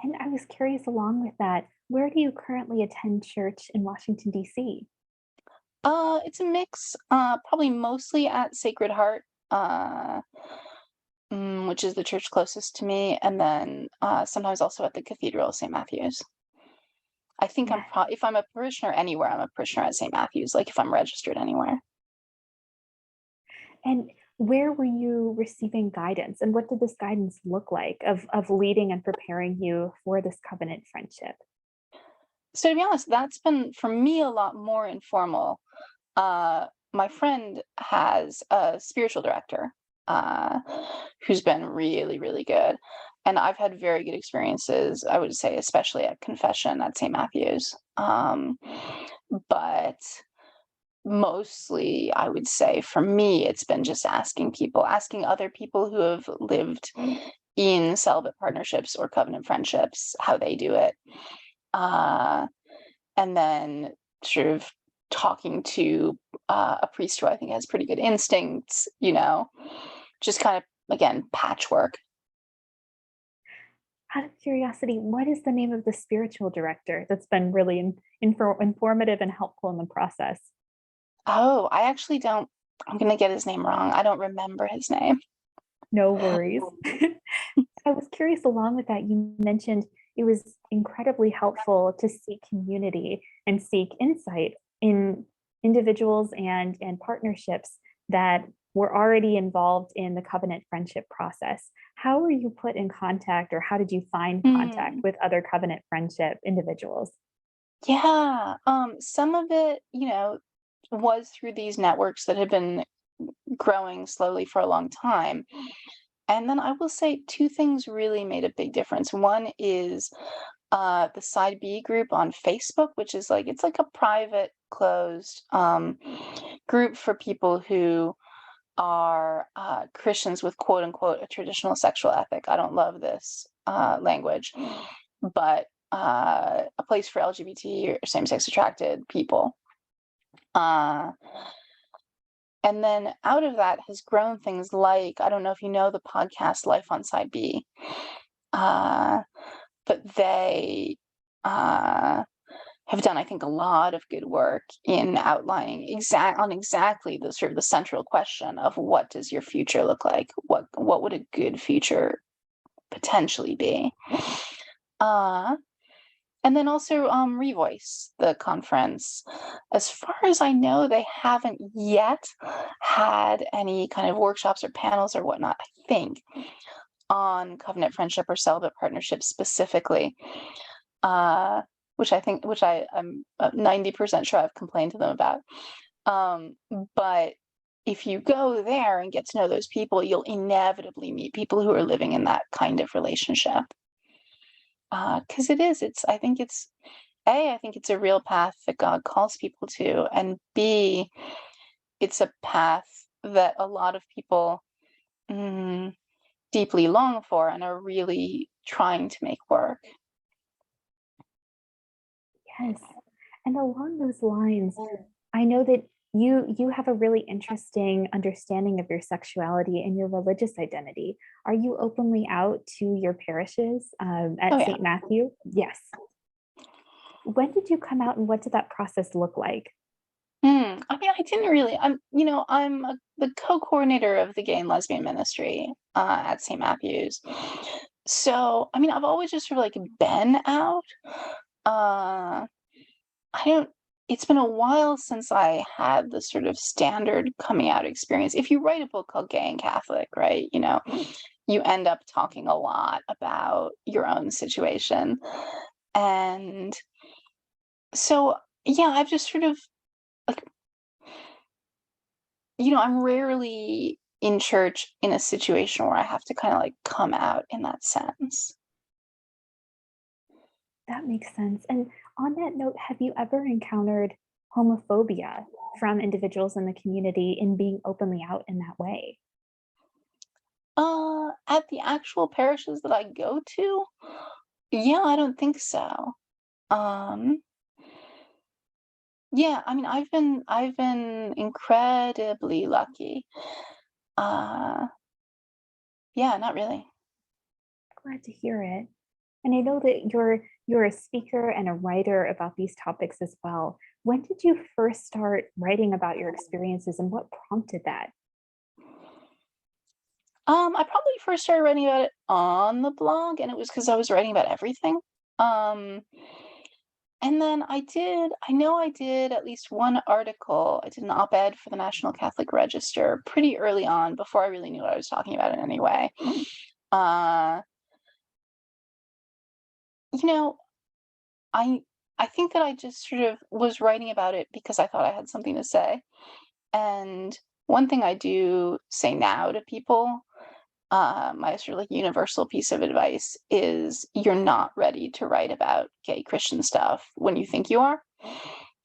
And I was curious along with that, where do you currently attend church in Washington, D.C.? It's a mix, probably mostly at Sacred Heart, which is the church closest to me, and then sometimes also at the Cathedral of St. Matthew's. I think Yeah. if I'm a parishioner anywhere, I'm a parishioner at St. Matthew's, like if I'm registered anywhere. And where were you receiving guidance, and what did this guidance look like of leading and preparing you for this covenant friendship? So to be honest, that's been for me a lot more informal. My friend has a spiritual director who's been really, really good. And I've had very good experiences, I would say, especially at confession at St. Matthew's. But mostly, I would say, for me, it's been just asking other people who have lived in celibate partnerships or covenant friendships, how they do it. And then sort of talking to a priest who I think has pretty good instincts, just kind of, again, patchwork. Out of curiosity, what is the name of the spiritual director that's been really informative and helpful in the process? Oh, I actually don't. I'm gonna get his name wrong. I don't remember his name. No worries. I was curious, along with that, you mentioned it was incredibly helpful to seek community and seek insight in individuals and partnerships that were already involved in the covenant friendship process. How were you put in contact, or how did you find contact Hmm. with other covenant friendship individuals? Yeah. Some of it, was through these networks that had been growing slowly for a long time. And then I will say two things really made a big difference. One is the Side B group on Facebook, which is like it's like a private, closed group for people who are Christians with quote unquote a traditional sexual ethic. I don't love this language, but a place for LGBT or same-sex attracted people. Uh, and then out of that has grown things like, I don't know if you know the podcast Life on Side B, uh, but they have done, I think, a lot of good work in outlining exactly the sort of the central question of what does your future look like? What would a good future potentially be? Uh, and then also Revoice, the conference. As far as I know, they haven't yet had any kind of workshops or panels or whatnot, I think, on covenant friendship or celibate partnerships specifically. Uh, which I'm 90% sure I've complained to them about. Um, but if you go there and get to know those people, you'll inevitably meet people who are living in that kind of relationship. Because I think it's a real path that God calls people to, and B, it's a path that a lot of people mm, deeply long for and are really trying to make work. Yes. And along those lines, I know that you have a really interesting understanding of your sexuality and your religious identity. Are you openly out to your parishes Oh at yeah. St. Matthew? Yes. When did you come out, and what did that process look like? I mean, I didn't really. The co-coordinator of the gay and lesbian ministry at St. Matthew's. So, I mean, I've always just sort of like been out. Uh, I don't. It's been a while since I had the sort of standard coming out experience. If you write a book called Gay and Catholic, right? You end up talking a lot about your own situation, and so yeah, I've just sort of like I'm rarely in church in a situation where I have to kind of like come out in that sense. That makes sense. And on that note, have you ever encountered homophobia from individuals in the community in being openly out in that way? At the actual parishes that I go to, yeah, I don't think so. Um, yeah, I mean, I've been incredibly lucky. Uh, yeah, not really. Glad to hear it. And I know that you're a speaker and a writer about these topics as well. When did you first start writing about your experiences, and what prompted that? I probably first started writing about it on the blog, and it was because I was writing about everything. Um, And then I know I did at least one article. I did an op-ed for the National Catholic Register pretty early on before I really knew what I was talking about in any way. Uh, you know, I I think that I just sort of was writing about it because I thought I had something to say. And one thing I do say now to people, my sort of like universal piece of advice is you're not ready to write about gay Christian stuff when you think you are.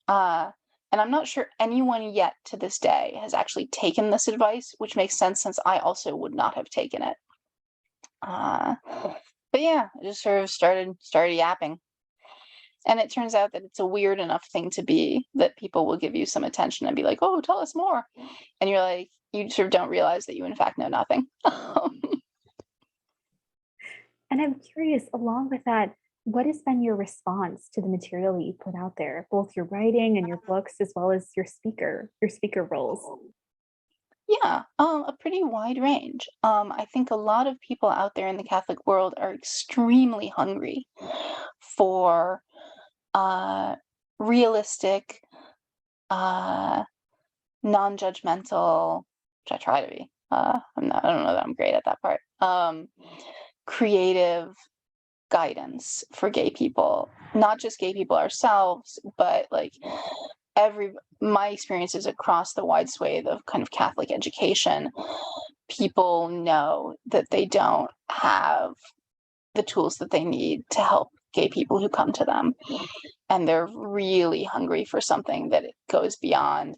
Uh, and I'm not sure anyone yet to this day has actually taken this advice, which makes sense since I also would not have taken it. Uh, but yeah, I just sort of started yapping. And it turns out that it's a weird enough thing to be that people will give you some attention and be like, "Oh, tell us more." And you're like, you sort of don't realize that you in fact know nothing. And I'm curious, along with that, what has been your response to the material that you put out there, both your writing and your books, as well as your speaker roles? Yeah, a pretty wide range. I think a lot of people out there in the Catholic world are extremely hungry for uh, realistic, uh, non-judgmental, which I try to be. I don't know that I'm great at that part. Creative guidance for gay people, not just gay people ourselves, but like my experiences across the wide swathe of kind of Catholic education. People know that they don't have the tools that they need to help gay people who come to them, and they're really hungry for something that goes beyond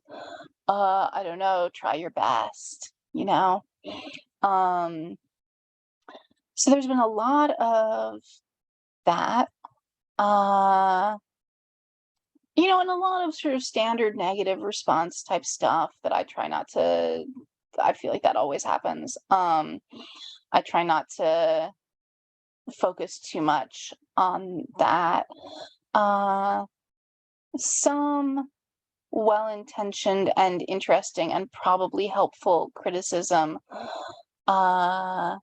I don't know, try your best, you know. um so there's been a lot of that, uh and a lot of sort of standard negative response type stuff that I try not to. I feel like that always happens. I try not to focus too much on that. uh some well-intentioned and interesting and probably helpful criticism, uh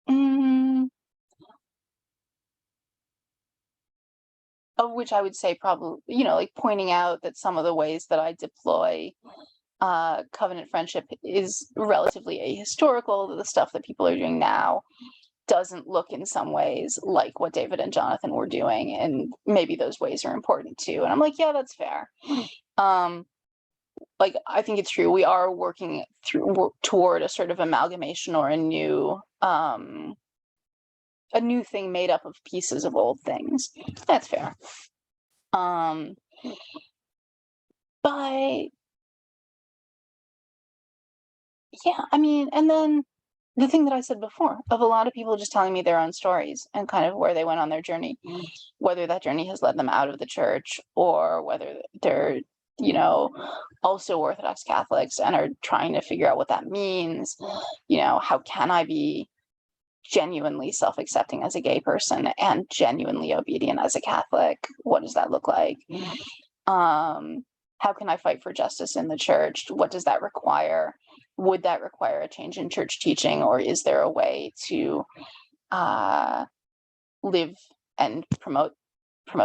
mm, of which I would say probably, like pointing out that some of the ways that I deploy covenant friendship is relatively ahistorical, that the stuff that people are doing now doesn't look in some ways like what David and Jonathan were doing, and maybe those ways are important too. And I'm like, yeah, that's fair. um like, I think it's true, we are working toward a sort of amalgamation, or a new thing made up of pieces of old things. That's fair. um but yeah, I mean, and then the thing that I said before, of a lot of people just telling me their own stories and kind of where they went on their journey, whether that journey has led them out of the church, or whether they're, also Orthodox Catholics and are trying to figure out what that means. How can I be genuinely self-accepting as a gay person and genuinely obedient as a Catholic? What does that look like? How can I fight for justice in the church? What does that require? Would that require a change in church teaching, or is there a way to live and promote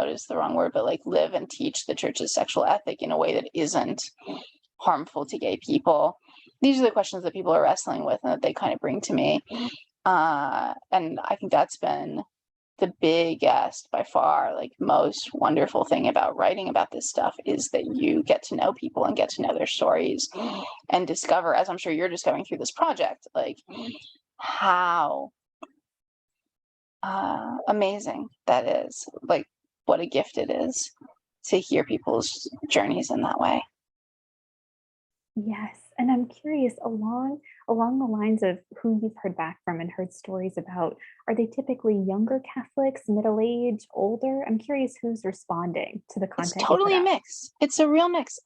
is the wrong word, but like live and teach the church's sexual ethic in a way that isn't harmful to gay people? These are the questions that people are wrestling with and that they kind of bring to me. And I think that's been the biggest, by far, like most wonderful thing about writing about this stuff, is that you get to know people and get to know their stories and discover, as I'm sure you're discovering through this project, like how amazing that is. Like, what a gift it is to hear people's journeys in that way. Yes, and I'm curious, along the lines of who you've heard back from and heard stories about, are they typically younger Catholics, middle age, older? I'm curious who's responding to the It's content you put totally a out. mix. It's a real mix.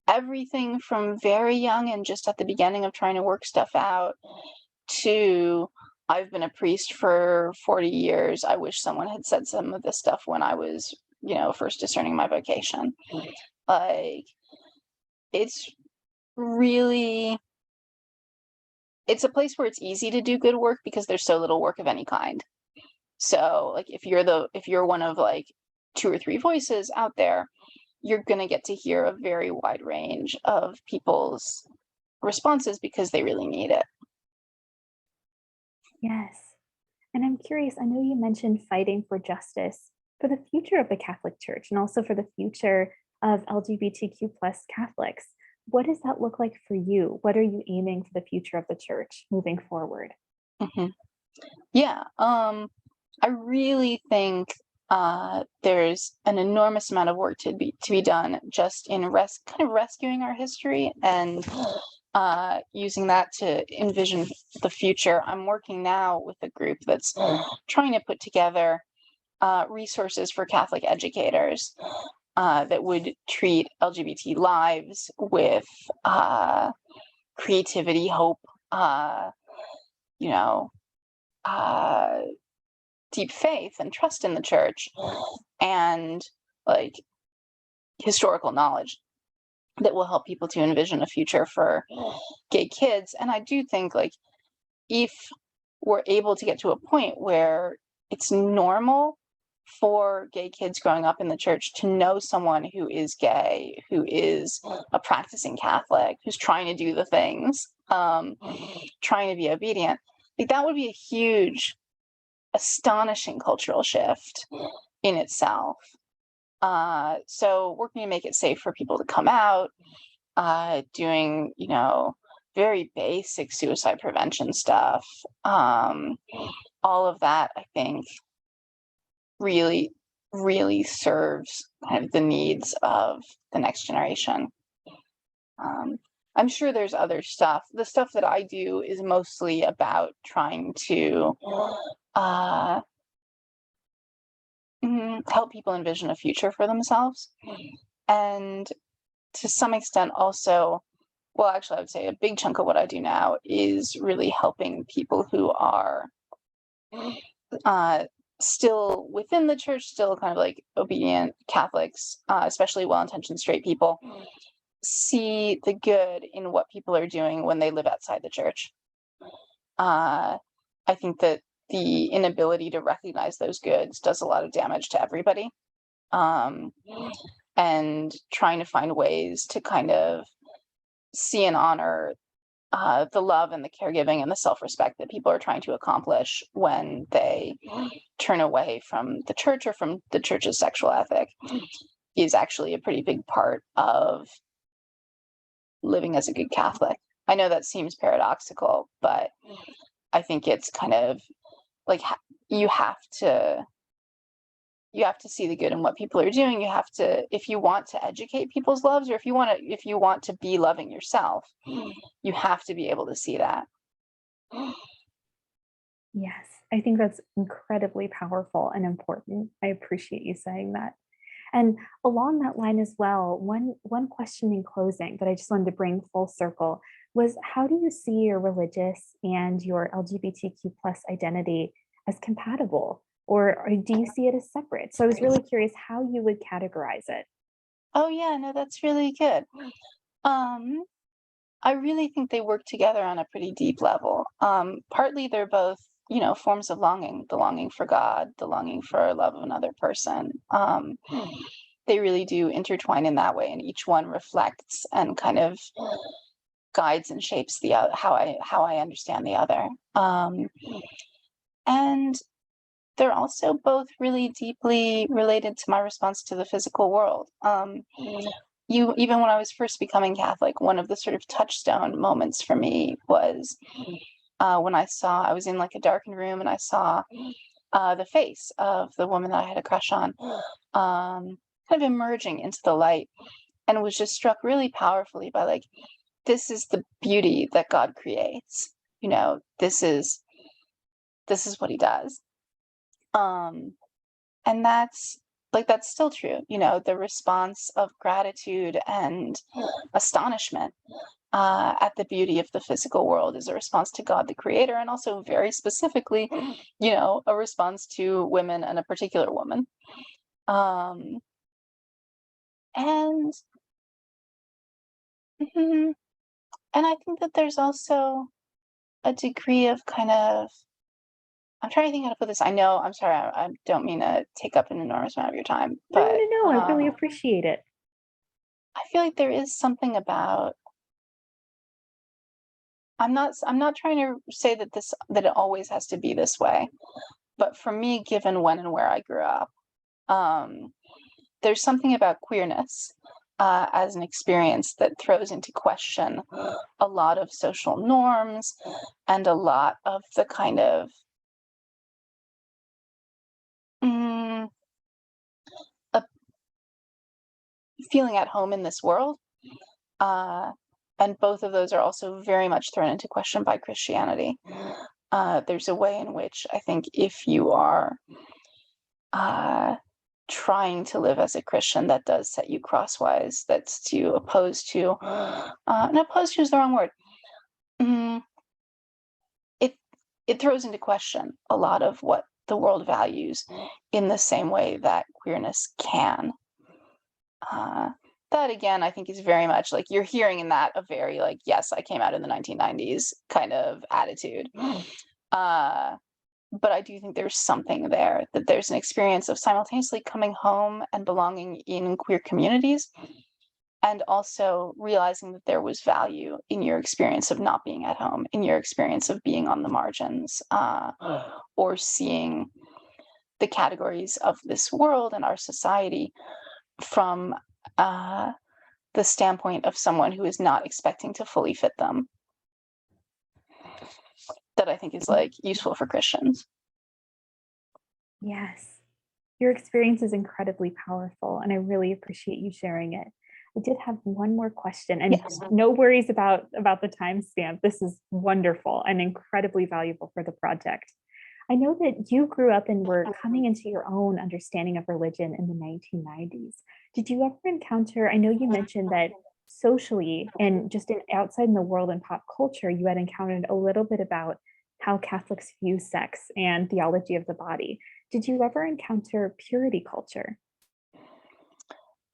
Everything from very young and just at the beginning of trying to work stuff out, to I've been a priest for 40 years. I wish someone had said some of this stuff when I was, first discerning my vocation. Like, it's really, it's a place where it's easy to do good work because there's so little work of any kind. So, like, if you're one of like two or three voices out there, you're going to get to hear a very wide range of people's responses because they really need it. Yes. And I'm curious, I know you mentioned fighting for justice for the future of the Catholic Church and also for the future of LGBTQ plus Catholics. What does that look like for you? What are you aiming for the future of the church moving forward? Hmm. Yeah. I really think there's an enormous amount of work to be done just in kind of rescuing our history and using that to envision the future. I'm working now with a group that's trying to put together resources for Catholic educators that would treat LGBT lives with creativity, hope, deep faith and trust in the church, and like historical knowledge that will help people to envision a future for gay kids. And I do think, like, if we're able to get to a point where it's normal for gay kids growing up in the church to know someone who is gay, who is a practicing Catholic, who's trying to do the things, trying to be obedient, like, that would be a huge, astonishing cultural shift in itself. So working to make it safe for people to come out, doing, very basic suicide prevention stuff, all of that, I think, really, really serves kind of the needs of the next generation. I'm sure there's other stuff. The stuff that I do is mostly about trying to help people envision a future for themselves. And to some extent also, well, actually, I would say a big chunk of what I do now is really helping people who are still within the church, still kind of like obedient Catholics, especially well-intentioned straight people, see the good in what people are doing when they live outside the church. I think that the inability to recognize those goods does a lot of damage to everybody. And trying to find ways to kind of see and honor the love and the caregiving and the self-respect that people are trying to accomplish when they turn away from the church or from the church's sexual ethic is actually a pretty big part of living as a good Catholic. I know that seems paradoxical, but I think it's kind of like you have to see the good in what people are doing. You have to, if you want to educate people's loves, or if you want to be loving yourself, you have to be able to see that. Yes, I think that's incredibly powerful and important. I appreciate you saying that. And along that line as well, one question in closing that I just wanted to bring full circle was, how do you see your religious and your LGBTQ plus identity as compatible? Or do you see it as separate? So I was really curious how you would categorize it. Oh yeah, no, that's really good. I really think they work together on a pretty deep level. Partly they're both, forms of longing, the longing for God, the longing for love of another person. They really do intertwine in that way, and each one reflects and kind of guides and shapes the other, how I understand the other. And they're also both really deeply related to my response to the physical world. Even when I was first becoming Catholic, one of the sort of touchstone moments for me was when I was in like a darkened room, and I saw the face of the woman that I had a crush on, kind of emerging into the light, and was just struck really powerfully by, like, this is the beauty that God creates. This is what he does. And that's still true. The response of gratitude and astonishment at the beauty of the physical world is a response to God, the creator, and also very specifically, a response to women, and a particular woman. And I think that there's also a degree of kind of, I'm trying to think how to put this. I know, I'm sorry, I don't mean to take up an enormous amount of your time, but No, I really appreciate it. I feel like there is something about, I'm not trying to say that it always has to be this way, but for me, given when and where I grew up, there's something about queerness as an experience that throws into question a lot of social norms and a lot of the kind of feeling at home in this world. And both of those are also very much thrown into question by Christianity. There's a way in which I think if you are trying to live as a Christian, that does set you crosswise. That's opposed to is the wrong word. it throws into question a lot of what the world values in the same way that queerness can. That again, I think is very much like you're hearing in that a very like, yes, I came out in the 1990s kind of attitude. But I do think there's something there, that there's an experience of simultaneously coming home and belonging in queer communities, and also realizing that there was value in your experience of not being at home, in your experience of being on the margins, or seeing the categories of this world and our society from the standpoint of someone who is not expecting to fully fit them. That I think is like useful for Christians. Yes. Your experience is incredibly powerful, and I really appreciate you sharing it. I did have one more question, and Yes. no worries about the timestamp. This is wonderful and incredibly valuable for the project. I know that you grew up and were coming into your own understanding of religion in the 1990s. Did you ever encounter, I know you mentioned that socially and just outside in the world and pop culture, you had encountered a little bit about how Catholics view sex and theology of the body. Did you ever encounter purity culture?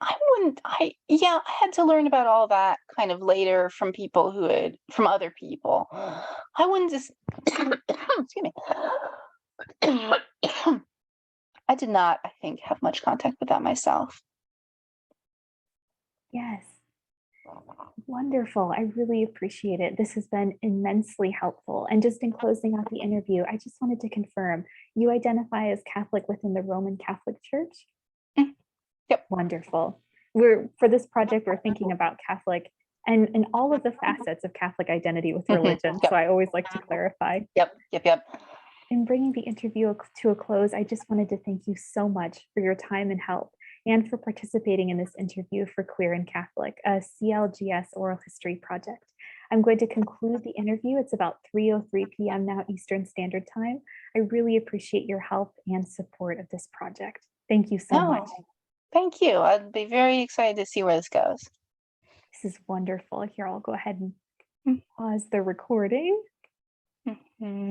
I had to learn about all that kind of later from people from other people. I wouldn't just, excuse me. I did not, I think, have much contact with that myself. Yes. Wonderful. I really appreciate it. This has been immensely helpful. And just in closing out the interview, I just wanted to confirm you identify as Catholic within the Roman Catholic Church? Yep. Wonderful. For this project, we're thinking about Catholic and all of the facets of Catholic identity with religion. Yep. So I always like to clarify. Yep. In bringing the interview to a close, I just wanted to thank you so much for your time and help, and for participating in this interview for Queer and Catholic, a CLGS oral history project. I'm going to conclude the interview. It's about 3:03 p.m. now Eastern Standard Time. I really appreciate your help and support of this project. Thank you so much. Thank you. I'd be very excited to see where this goes. This is wonderful. Here, I'll go ahead and pause the recording.